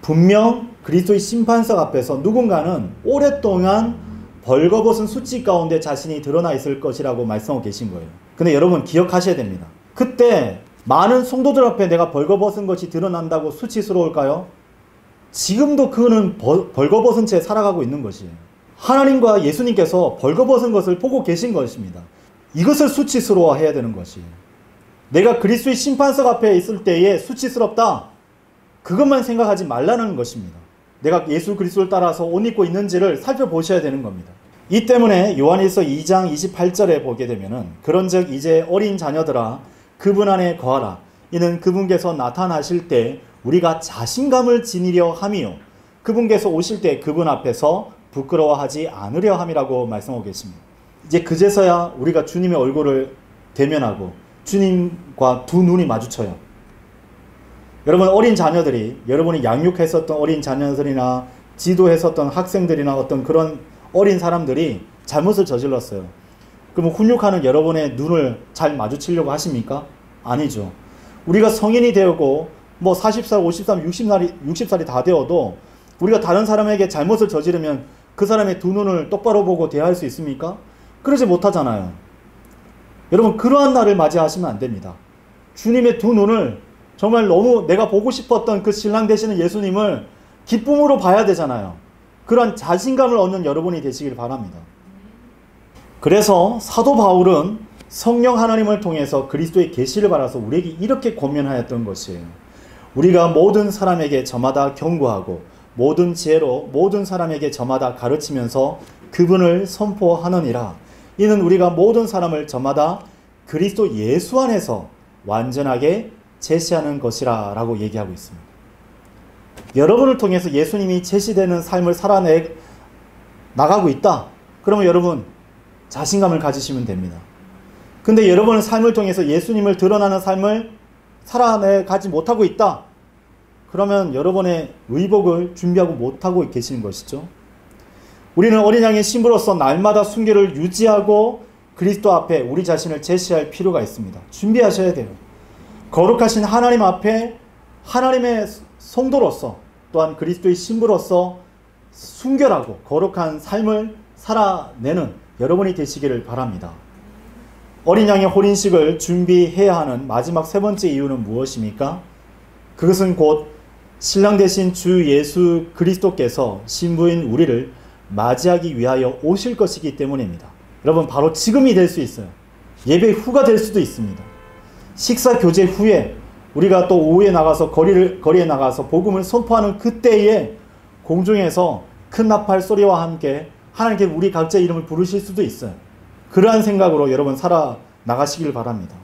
분명 그리스도의 심판석 앞에서 누군가는 오랫동안 벌거벗은 수치 가운데 자신이 드러나 있을 것이라고 말씀하고 계신 거예요. 근데 여러분 기억하셔야 됩니다. 그때 많은 성도들 앞에 내가 벌거벗은 것이 드러난다고 수치스러울까요? 지금도 그는 벌거벗은 채 살아가고 있는 것이에요. 하나님과 예수님께서 벌거벗은 것을 보고 계신 것입니다. 이것을 수치스러워해야 되는 것이에요. 내가 그리스도의 심판석 앞에 있을 때에 수치스럽다. 그것만 생각하지 말라는 것입니다. 내가 예수 그리스도를 따라서 옷 입고 있는지를 살펴보셔야 되는 겁니다. 이 때문에 요한일서 2장 28절에 보게 되면은 그런즉 이제 어린 자녀들아 그분 안에 거하라. 이는 그분께서 나타나실 때 우리가 자신감을 지니려 함이요 그분께서 오실 때 그분 앞에서 부끄러워하지 않으려 함이라고 말씀하고 계십니다. 이제 그제서야 우리가 주님의 얼굴을 대면하고 주님과 두 눈이 마주쳐요. 여러분 어린 자녀들이 여러분이 양육했었던 어린 자녀들이나 지도했었던 학생들이나 어떤 그런 어린 사람들이 잘못을 저질렀어요. 그러면 훈육하는 여러분의 눈을 잘 마주치려고 하십니까? 아니죠. 우리가 성인이 되고 뭐 40살, 50살, 60살이 다 되어도 우리가 다른 사람에게 잘못을 저지르면 그 사람의 두 눈을 똑바로 보고 대할 수 있습니까? 그러지 못하잖아요. 여러분 그러한 날을 맞이하시면 안 됩니다. 주님의 두 눈을 정말 너무 내가 보고 싶었던 그 신랑 되시는 예수님을 기쁨으로 봐야 되잖아요. 그러한 자신감을 얻는 여러분이 되시길 바랍니다. 그래서 사도 바울은 성령 하나님을 통해서 그리스도의 계시를 받아서 우리에게 이렇게 권면하였던 것이에요. 우리가 모든 사람에게 저마다 경고하고 모든 지혜로 모든 사람에게 저마다 가르치면서 그분을 선포하느니라. 이는 우리가 모든 사람을 저마다 그리스도 예수 안에서 완전하게 제시하는 것이라 라고 얘기하고 있습니다. 여러분을 통해서 예수님이 제시되는 삶을 살아내 나가고 있다. 그러면 여러분 자신감을 가지시면 됩니다. 근데 여러분의 삶을 통해서 예수님을 드러나는 삶을 살아내 가지 못하고 있다. 그러면 여러분의 의복을 준비하고 못하고 계시는 것이죠. 우리는 어린 양의 신부로서 날마다 순결을 유지하고 그리스도 앞에 우리 자신을 제시할 필요가 있습니다. 준비하셔야 돼요. 거룩하신 하나님 앞에 하나님의 성도로서 또한 그리스도의 신부로서 순결하고 거룩한 삶을 살아내는 여러분이 되시기를 바랍니다. 어린 양의 혼인식을 준비해야 하는 마지막 세 번째 이유는 무엇입니까? 그것은 곧 신랑 되신 주 예수 그리스도께서 신부인 우리를 맞이하기 위하여 오실 것이기 때문입니다. 여러분 바로 지금이 될 수 있어요. 예배 후가 될 수도 있습니다. 식사 교제 후에 우리가 또 오후에 나가서 거리에 나가서 복음을 선포하는 그때에 공중에서 큰 나팔 소리와 함께 하나님께 우리 각자의 이름을 부르실 수도 있어요. 그러한 생각으로 여러분 살아나가시길 바랍니다.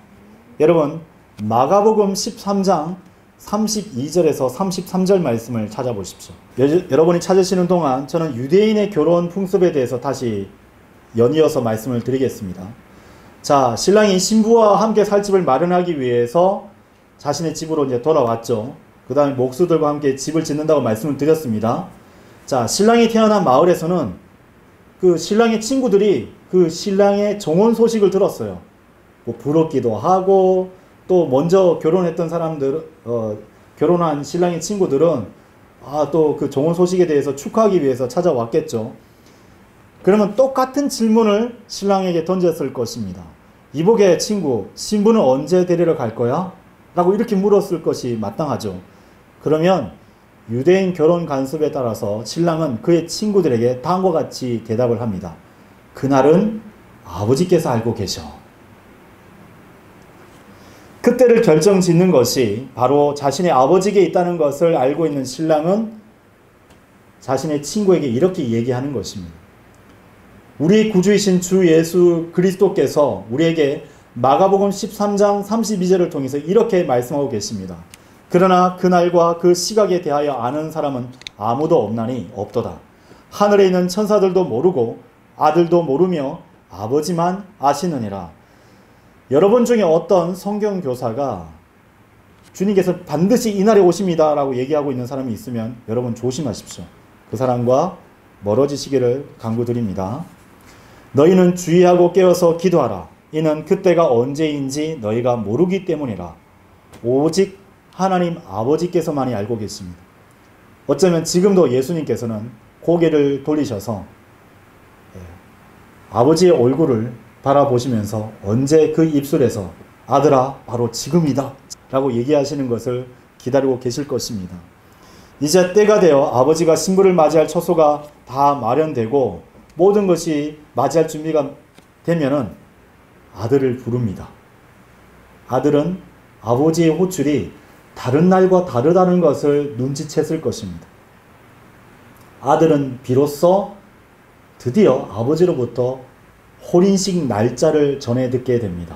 여러분 마가복음 13장 32절에서 33절 말씀을 찾아보십시오. 여러분이 찾으시는 동안 저는 유대인의 결혼 풍습에 대해서 다시 연이어서 말씀을 드리겠습니다. 자, 신랑이 신부와 함께 살 집을 마련하기 위해서 자신의 집으로 이제 돌아왔죠. 그 다음에 목수들과 함께 집을 짓는다고 말씀을 드렸습니다. 자, 신랑이 태어난 마을에서는 그 신랑의 친구들이 그 신랑의 정혼 소식을 들었어요. 뭐 부럽기도 하고 또 먼저 결혼했던 사람들, 결혼한 신랑의 친구들은 또 그 정혼 소식에 대해서 축하하기 위해서 찾아왔겠죠. 그러면 똑같은 질문을 신랑에게 던졌을 것입니다. 이복의 친구, 신부는 언제 데리러 갈 거야? 라고 이렇게 물었을 것이 마땅하죠. 그러면 유대인 결혼 관습에 따라서 신랑은 그의 친구들에게 다음과 같이 대답을 합니다. 그날은 아버지께서 알고 계셔. 그때를 결정짓는 것이 바로 자신의 아버지에게 있다는 것을 알고 있는 신랑은 자신의 친구에게 이렇게 얘기하는 것입니다. 우리 구주이신 주 예수 그리스도께서 우리에게 마가복음 13장 32절을 통해서 이렇게 말씀하고 계십니다. 그러나 그날과 그 시각에 대하여 아는 사람은 아무도 없나니 없도다. 하늘에 있는 천사들도 모르고 아들도 모르며 아버지만 아시느니라. 여러분 중에 어떤 성경 교사가 주님께서 반드시 이날에 오십니다 라고 얘기하고 있는 사람이 있으면 여러분 조심하십시오. 그 사람과 멀어지시기를 간구드립니다. 너희는 주의하고 깨어서 기도하라. 이는 그때가 언제인지 너희가 모르기 때문이라. 오직 하나님 아버지께서만이 알고 계십니다. 어쩌면 지금도 예수님께서는 고개를 돌리셔서 아버지의 얼굴을 바라보시면서 언제 그 입술에서 아들아 바로 지금이다 라고 얘기하시는 것을 기다리고 계실 것입니다. 이제 때가 되어 아버지가 신부를 맞이할 처소가 다 마련되고 모든 것이 맞이할 준비가 되면은 아들을 부릅니다. 아들은 아버지의 호출이 다른 날과 다르다는 것을 눈치챘을 것입니다. 아들은 비로소 드디어 아버지로부터 혼인식 날짜를 전해 듣게 됩니다.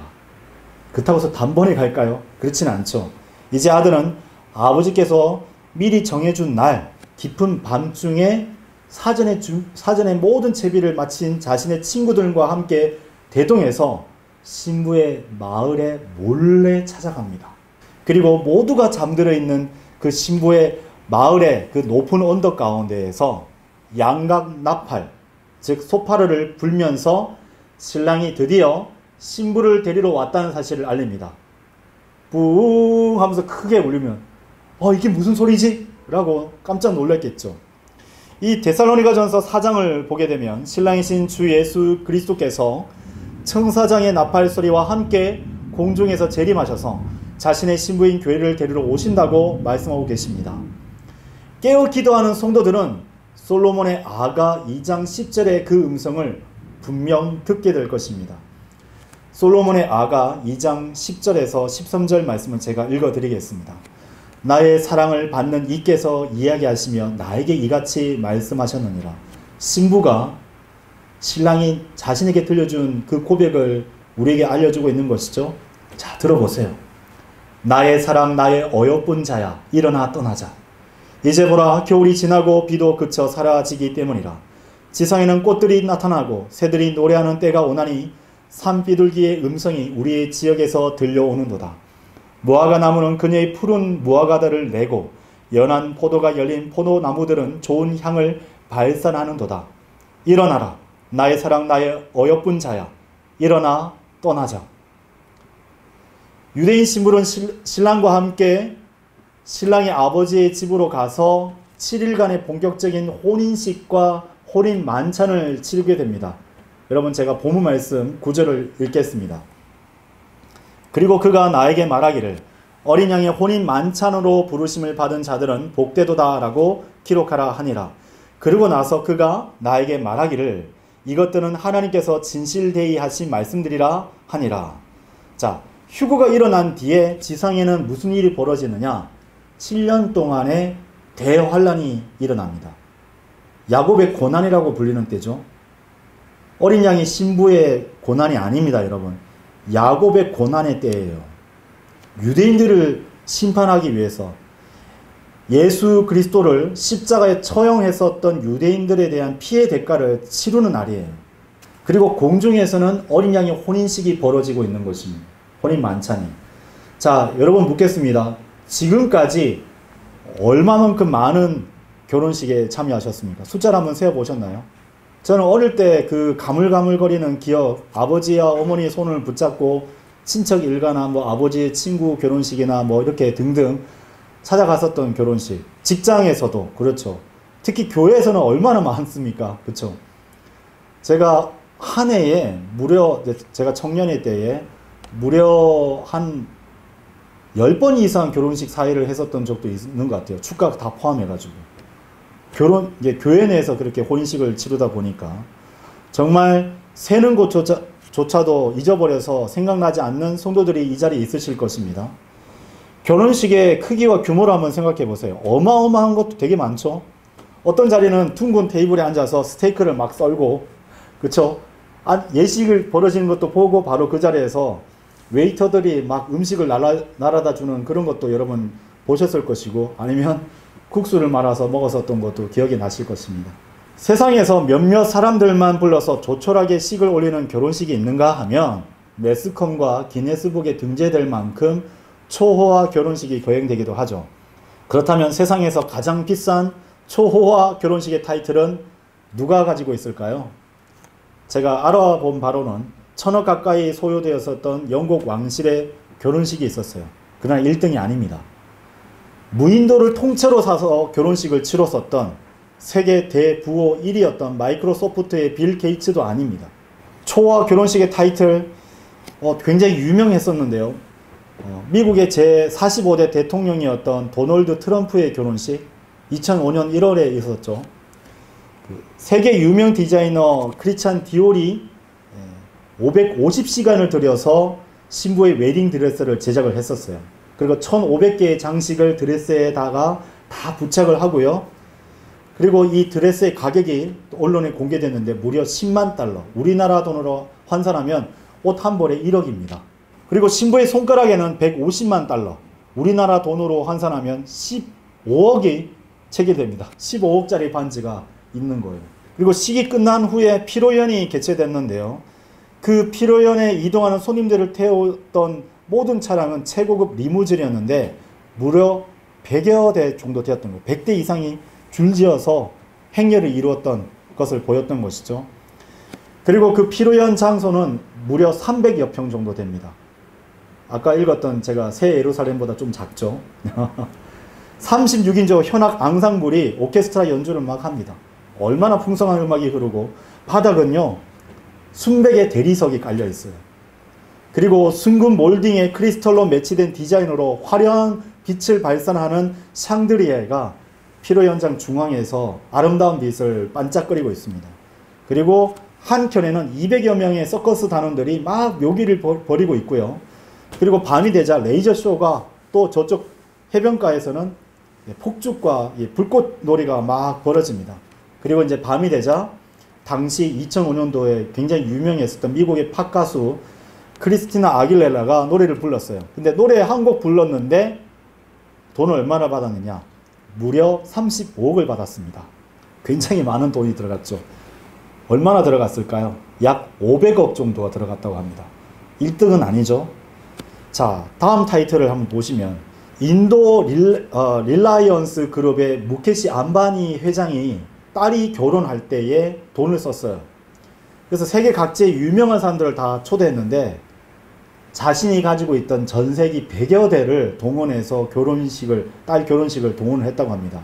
그렇다고 해서 단번에 갈까요? 그렇진 않죠. 이제 아들은 아버지께서 미리 정해준 날 깊은 밤중에 사전에 모든 채비를 마친 자신의 친구들과 함께 대동해서 신부의 마을에 몰래 찾아갑니다. 그리고 모두가 잠들어 있는 그 신부의 마을의 그 높은 언덕 가운데에서 양각 나팔, 즉 소파르를 불면서 신랑이 드디어 신부를 데리러 왔다는 사실을 알립니다. 뿡 하면서 크게 울리면 이게 무슨 소리지? 라고 깜짝 놀랐겠죠. 이 데살로니가전서 4장을 보게 되면 신랑이신 주 예수 그리스도께서 청사장의 나팔 소리와 함께 공중에서 재림하셔서 자신의 신부인 교회를 데리러 오신다고 말씀하고 계십니다. 깨어 기도하는 성도들은 솔로몬의 아가 2장 10절의 그 음성을 분명 듣게 될 것입니다. 솔로몬의 아가 2장 10절에서 13절 말씀을 제가 읽어드리겠습니다. 나의 사랑을 받는 이께서 이야기하시며 나에게 이같이 말씀하셨느니라. 신부가 신랑이 자신에게 들려준 그 고백을 우리에게 알려주고 있는 것이죠. 자, 들어보세요. 나의 사랑 나의 어여쁜 자야 일어나 떠나자. 이제 보라 겨울이 지나고 비도 그쳐 사라지기 때문이라. 지상에는 꽃들이 나타나고 새들이 노래하는 때가 오나니 산비둘기의 음성이 우리의 지역에서 들려오는도다. 무화과 나무는 그녀의 푸른 무화과들을 내고 연한 포도가 열린 포도나무들은 좋은 향을 발산하는도다. 일어나라 나의 사랑 나의 어여쁜 자야 일어나 떠나자. 유대인 신부는 신랑과 함께 신랑의 아버지의 집으로 가서 7일간의 본격적인 혼인식과 혼인 만찬을 치르게 됩니다. 여러분 제가 본문 말씀 9절을 읽겠습니다. 그리고 그가 나에게 말하기를 어린 양의 혼인 만찬으로 부르심을 받은 자들은 복되도다 라고 기록하라 하니라. 그러고 나서 그가 나에게 말하기를 이것들은 하나님께서 진실되이 하신 말씀들이라 하니라. 자, 휴거가 일어난 뒤에 지상에는 무슨 일이 벌어지느냐? 7년 동안의 대환란이 일어납니다. 야곱의 고난이라고 불리는 때죠. 어린 양이 신부의 고난이 아닙니다, 여러분. 야곱의 고난의 때예요. 유대인들을 심판하기 위해서 예수 그리스도를 십자가에 처형했었던 유대인들에 대한 피해 대가를 치르는 날이에요. 그리고 공중에서는 어린 양의 혼인식이 벌어지고 있는 것입니다. 혼인 만찬이. 자, 여러분 묻겠습니다. 지금까지 얼마만큼 많은 결혼식에 참여하셨습니까? 숫자를 한번 세어보셨나요? 저는 어릴 때 그 가물가물거리는 기억, 아버지와 어머니의 손을 붙잡고 친척 일가나 뭐 아버지의 친구 결혼식이나 뭐 이렇게 등등 찾아갔었던 결혼식, 직장에서도 그렇죠. 특히 교회에서는 얼마나 많습니까? 그렇죠. 제가 한 해에 무려 제가 청년회 때에 무려 한 10번 이상 결혼식 사회를 했었던 적도 있는 것 같아요. 축가 다 포함해가지고. 이제 교회 내에서 그렇게 혼인식을 치르다 보니까 정말 세는 곳조차도 잊어버려서 생각나지 않는 성도들이 이 자리에 있으실 것입니다. 결혼식의 크기와 규모를 한번 생각해 보세요. 어마어마한 것도 되게 많죠. 어떤 자리는 둥근 테이블에 앉아서 스테이크를 막 썰고, 그쵸? 예식을 벌어지는 것도 보고 바로 그 자리에서 웨이터들이 막 음식을 날아다 주는 그런 것도 여러분 보셨을 것이고, 아니면 국수를 말아서 먹었었던 것도 기억이 나실 것입니다. 세상에서 몇몇 사람들만 불러서 조촐하게 식을 올리는 결혼식이 있는가 하면 매스컴과 기네스북에 등재될 만큼 초호화 결혼식이 거행되기도 하죠. 그렇다면 세상에서 가장 비싼 초호화 결혼식의 타이틀은 누가 가지고 있을까요? 제가 알아본 바로는 천억 가까이 소요되었었던 영국 왕실의 결혼식이 있었어요. 그러나 1등이 아닙니다. 무인도를 통째로 사서 결혼식을 치렀었던 세계 대부호 1위였던 마이크로소프트의 빌 게이츠도 아닙니다. 초와 결혼식의 타이틀 굉장히 유명했었는데요. 미국의 제45대 대통령이었던 도널드 트럼프의 결혼식 2005년 1월에 있었죠. 세계 유명 디자이너 크리스찬 디올이 550시간을 들여서 신부의 웨딩 드레스를 제작을 했었어요. 그리고 1500개의 장식을 드레스에다가 다 부착을 하고요. 그리고 이 드레스의 가격이 언론에 공개됐는데 무려 10만 달러, 우리나라 돈으로 환산하면 옷 한 벌에 1억입니다. 그리고 신부의 손가락에는 150만 달러, 우리나라 돈으로 환산하면 15억이 체결됩니다. 15억짜리 반지가 있는 거예요. 그리고 식이 끝난 후에 피로연이 개최됐는데요. 그 피로연에 이동하는 손님들을 태웠던 모든 차량은 최고급 리무진이었는데 무려 100여 대 정도 되었던 거예요. 100대 이상이 줄지어서 행렬을 이루었던 것을 보였던 것이죠. 그리고 그 피로연 장소는 무려 300여 평 정도 됩니다. 아까 읽었던 제가 새 예루살렘보다 좀 작죠. 36인조 현악 앙상블이 오케스트라 연주를 막 합니다. 얼마나 풍성한 음악이 흐르고 바닥은요 순백의 대리석이 깔려 있어요. 그리고 순금 몰딩에 크리스털로 매치된 디자인으로 화려한 빛을 발산하는 샹드리에가 피로 연장 중앙에서 아름다운 빛을 반짝거리고 있습니다. 그리고 한켠에는 200여 명의 서커스 단원들이 막 묘기를 벌이고 있고요. 그리고 밤이 되자 레이저 쇼가 또 저쪽 해변가에서는 폭죽과 불꽃 놀이가 막 벌어집니다. 그리고 이제 밤이 되자 당시 2005년도에 굉장히 유명했었던 미국의 팝 가수 크리스티나 아길레라가 노래를 불렀어요. 근데 노래 한 곡 불렀는데 돈을 얼마나 받았느냐? 무려 35억을 받았습니다. 굉장히 많은 돈이 들어갔죠. 얼마나 들어갔을까요? 약 500억 정도가 들어갔다고 합니다. 1등은 아니죠. 자, 다음 타이틀을 한번 보시면 인도 릴라이언스 그룹의 무케시 암바니 회장이 딸이 결혼할 때에 돈을 썼어요. 그래서 세계 각지의 유명한 사람들을 다 초대했는데 자신이 가지고 있던 전세기 100여 대를 동원해서 딸 결혼식을 동원을 했다고 합니다.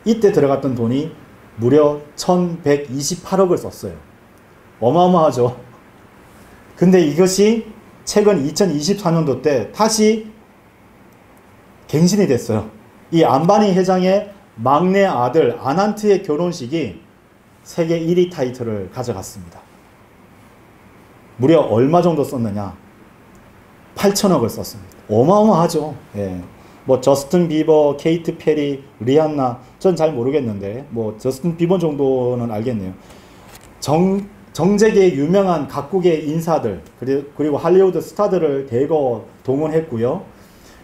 이때 들어갔던 돈이 무려 1128억을 썼어요. 어마어마하죠. 근데 이것이 최근 2024년도 때 다시 갱신이 됐어요. 이 암바니 회장의 막내 아들 아난트의 결혼식이 세계 1위 타이틀을 가져갔습니다. 무려 얼마 정도 썼느냐? 8천억을 썼습니다. 어마어마하죠. 예. 뭐 저스틴 비버, 케이트 페리, 리안나 전 잘 모르겠는데 뭐 저스틴 비버 정도는 알겠네요. 정재계의 유명한 각국의 인사들 그리고 할리우드 스타들을 대거 동원했고요.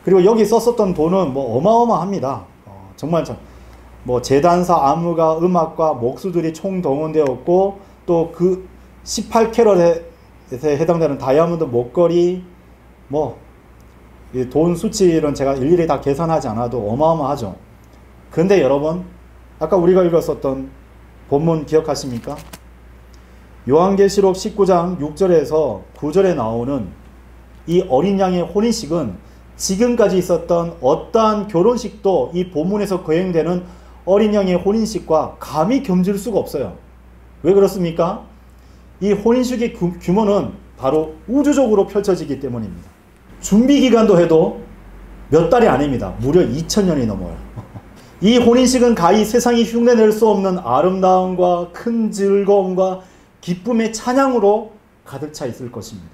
그리고 여기 썼었던 돈은 뭐 어마어마합니다. 정말 뭐 재단사, 안무가, 음악과 목수들이 총동원되었고 또 그 18캐럿에 해당되는 다이아몬드 목걸이 뭐 돈 수치는 제가 일일이 다 계산하지 않아도 어마어마하죠. 근데 여러분 아까 우리가 읽었었던 본문 기억하십니까? 요한계시록 19장 6절에서 9절에 나오는 이 어린 양의 혼인식은 지금까지 있었던 어떠한 결혼식도 이 본문에서 거행되는 어린 양의 혼인식과 감히 겸질 수가 없어요. 왜 그렇습니까? 이 혼인식의 규모는 바로 우주적으로 펼쳐지기 때문입니다. 준비 기간도 해도 몇 달이 아닙니다. 무려 2000년이 넘어요. 이 혼인식은 가히 세상이 흉내낼 수 없는 아름다움과 큰 즐거움과 기쁨의 찬양으로 가득 차 있을 것입니다.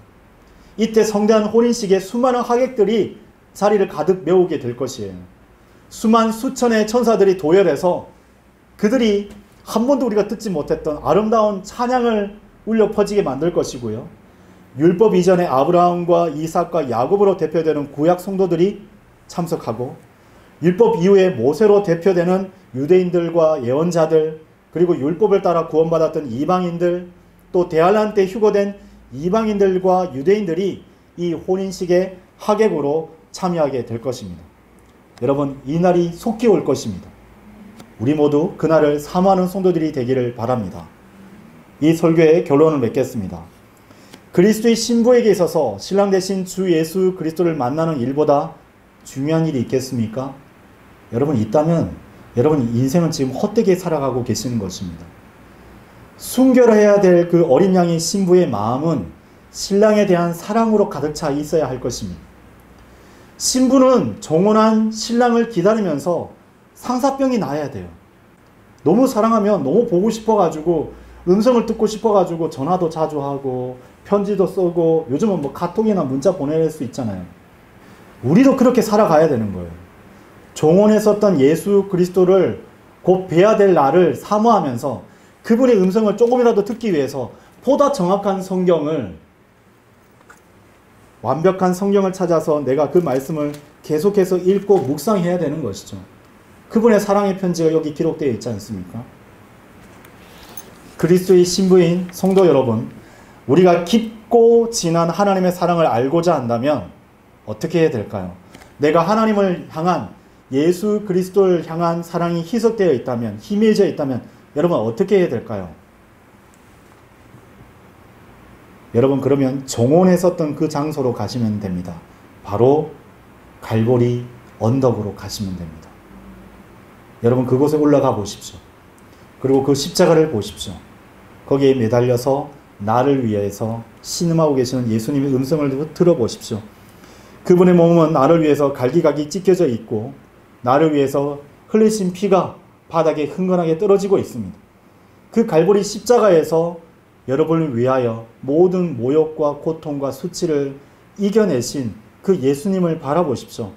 이때 성대한 혼인식에 수많은 하객들이 자리를 가득 메우게 될 것이에요. 수천의 천사들이 도열해서 그들이 한 번도 우리가 듣지 못했던 아름다운 찬양을 울려 퍼지게 만들 것이고요. 율법 이전의 아브라함과 이삭과 야곱으로 대표되는 구약 성도들이 참석하고 율법 이후에 모세로 대표되는 유대인들과 예언자들 그리고 율법을 따라 구원받았던 이방인들 또 대환란 때 휴거된 이방인들과 유대인들이 이 혼인식의 하객으로 참여하게 될 것입니다. 여러분 이 날이 속히 올 것입니다. 우리 모두 그날을 사모하는 성도들이 되기를 바랍니다. 이 설교의 결론을 맺겠습니다. 그리스도의 신부에게 있어서 신랑 되신 주 예수 그리스도를 만나는 일보다 중요한 일이 있겠습니까? 여러분 있다면 여러분 인생은 지금 헛되게 살아가고 계시는 것입니다. 순결해야 될 그 어린 양의 신부의 마음은 신랑에 대한 사랑으로 가득 차 있어야 할 것입니다. 신부는 정혼한 신랑을 기다리면서 상사병이 나야 돼요. 너무 사랑하면 너무 보고 싶어가지고 음성을 듣고 싶어가지고 전화도 자주 하고 편지도 쓰고 요즘은 뭐 카톡이나 문자 보낼 수 있잖아요. 우리도 그렇게 살아가야 되는 거예요. 정혼했었던 예수 그리스도를 곧 뵈야 될 날을 사모하면서 그분의 음성을 조금이라도 듣기 위해서 보다 정확한 성경을 완벽한 성경을 찾아서 내가 그 말씀을 계속해서 읽고 묵상해야 되는 것이죠. 그분의 사랑의 편지가 여기 기록되어 있지 않습니까? 그리스도의 신부인 성도 여러분, 우리가 깊고 진한 하나님의 사랑을 알고자 한다면 어떻게 해야 될까요? 내가 하나님을 향한 예수 그리스도를 향한 사랑이 희석되어 있다면, 희미해져 있다면 여러분 어떻게 해야 될까요? 여러분 그러면 정혼했었던 그 장소로 가시면 됩니다. 바로 갈보리 언덕으로 가시면 됩니다. 여러분 그곳에 올라가 보십시오. 그리고 그 십자가를 보십시오. 거기에 매달려서 나를 위해서 신음하고 계시는 예수님의 음성을 들어보십시오. 그분의 몸은 나를 위해서 갈기갈기 찢겨져 있고 나를 위해서 흘리신 피가 바닥에 흥건하게 떨어지고 있습니다. 그 갈보리 십자가에서 여러분을 위하여 모든 모욕과 고통과 수치를 이겨내신 그 예수님을 바라보십시오.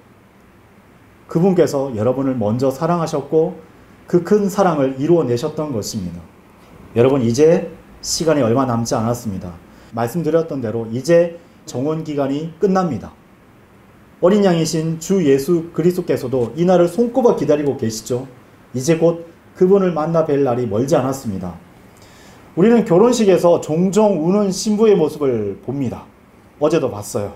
그분께서 여러분을 먼저 사랑하셨고 그 큰 사랑을 이루어내셨던 것입니다. 여러분 이제 시간이 얼마 남지 않았습니다. 말씀드렸던 대로 이제 정혼기간이 끝납니다. 어린 양이신 주 예수 그리스도께서도 이 날을 손꼽아 기다리고 계시죠. 이제 곧 그분을 만나 뵐 날이 멀지 않았습니다. 우리는 결혼식에서 종종 우는 신부의 모습을 봅니다. 어제도 봤어요.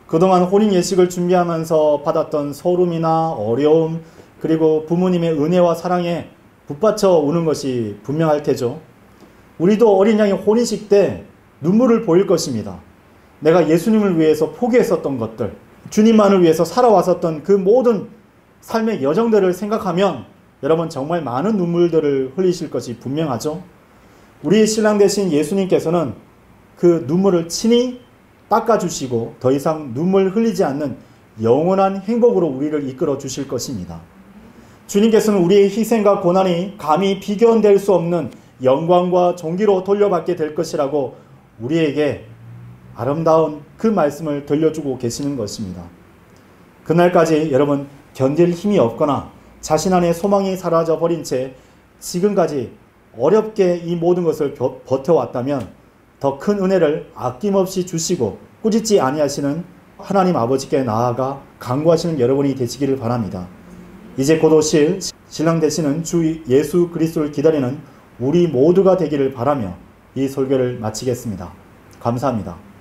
그동안 혼인 예식을 준비하면서 받았던 소름이나 어려움, 그리고 부모님의 은혜와 사랑에 북받쳐 우는 것이 분명할 테죠. 우리도 어린 양의 혼인식 때 눈물을 보일 것입니다. 내가 예수님을 위해서 포기했었던 것들, 주님만을 위해서 살아왔었던 그 모든 삶의 여정들을 생각하면 여러분 정말 많은 눈물들을 흘리실 것이 분명하죠. 우리의 신랑 되신 예수님께서는 그 눈물을 친히 닦아주시고 더 이상 눈물 흘리지 않는 영원한 행복으로 우리를 이끌어 주실 것입니다. 주님께서는 우리의 희생과 고난이 감히 비견될 수 없는 영광과 존귀로 돌려받게 될 것이라고 우리에게 아름다운 그 말씀을 들려주고 계시는 것입니다. 그날까지 여러분 견딜 힘이 없거나 자신 안에 소망이 사라져 버린 채 지금까지 어렵게 이 모든 것을 버텨왔다면 더 큰 은혜를 아낌없이 주시고 꾸짖지 아니하시는 하나님 아버지께 나아가 간구하시는 여러분이 되시기를 바랍니다. 이제 곧 오실 신랑 되시는 주 예수 그리스도를 기다리는 우리 모두가 되기를 바라며 이 설교를 마치겠습니다. 감사합니다.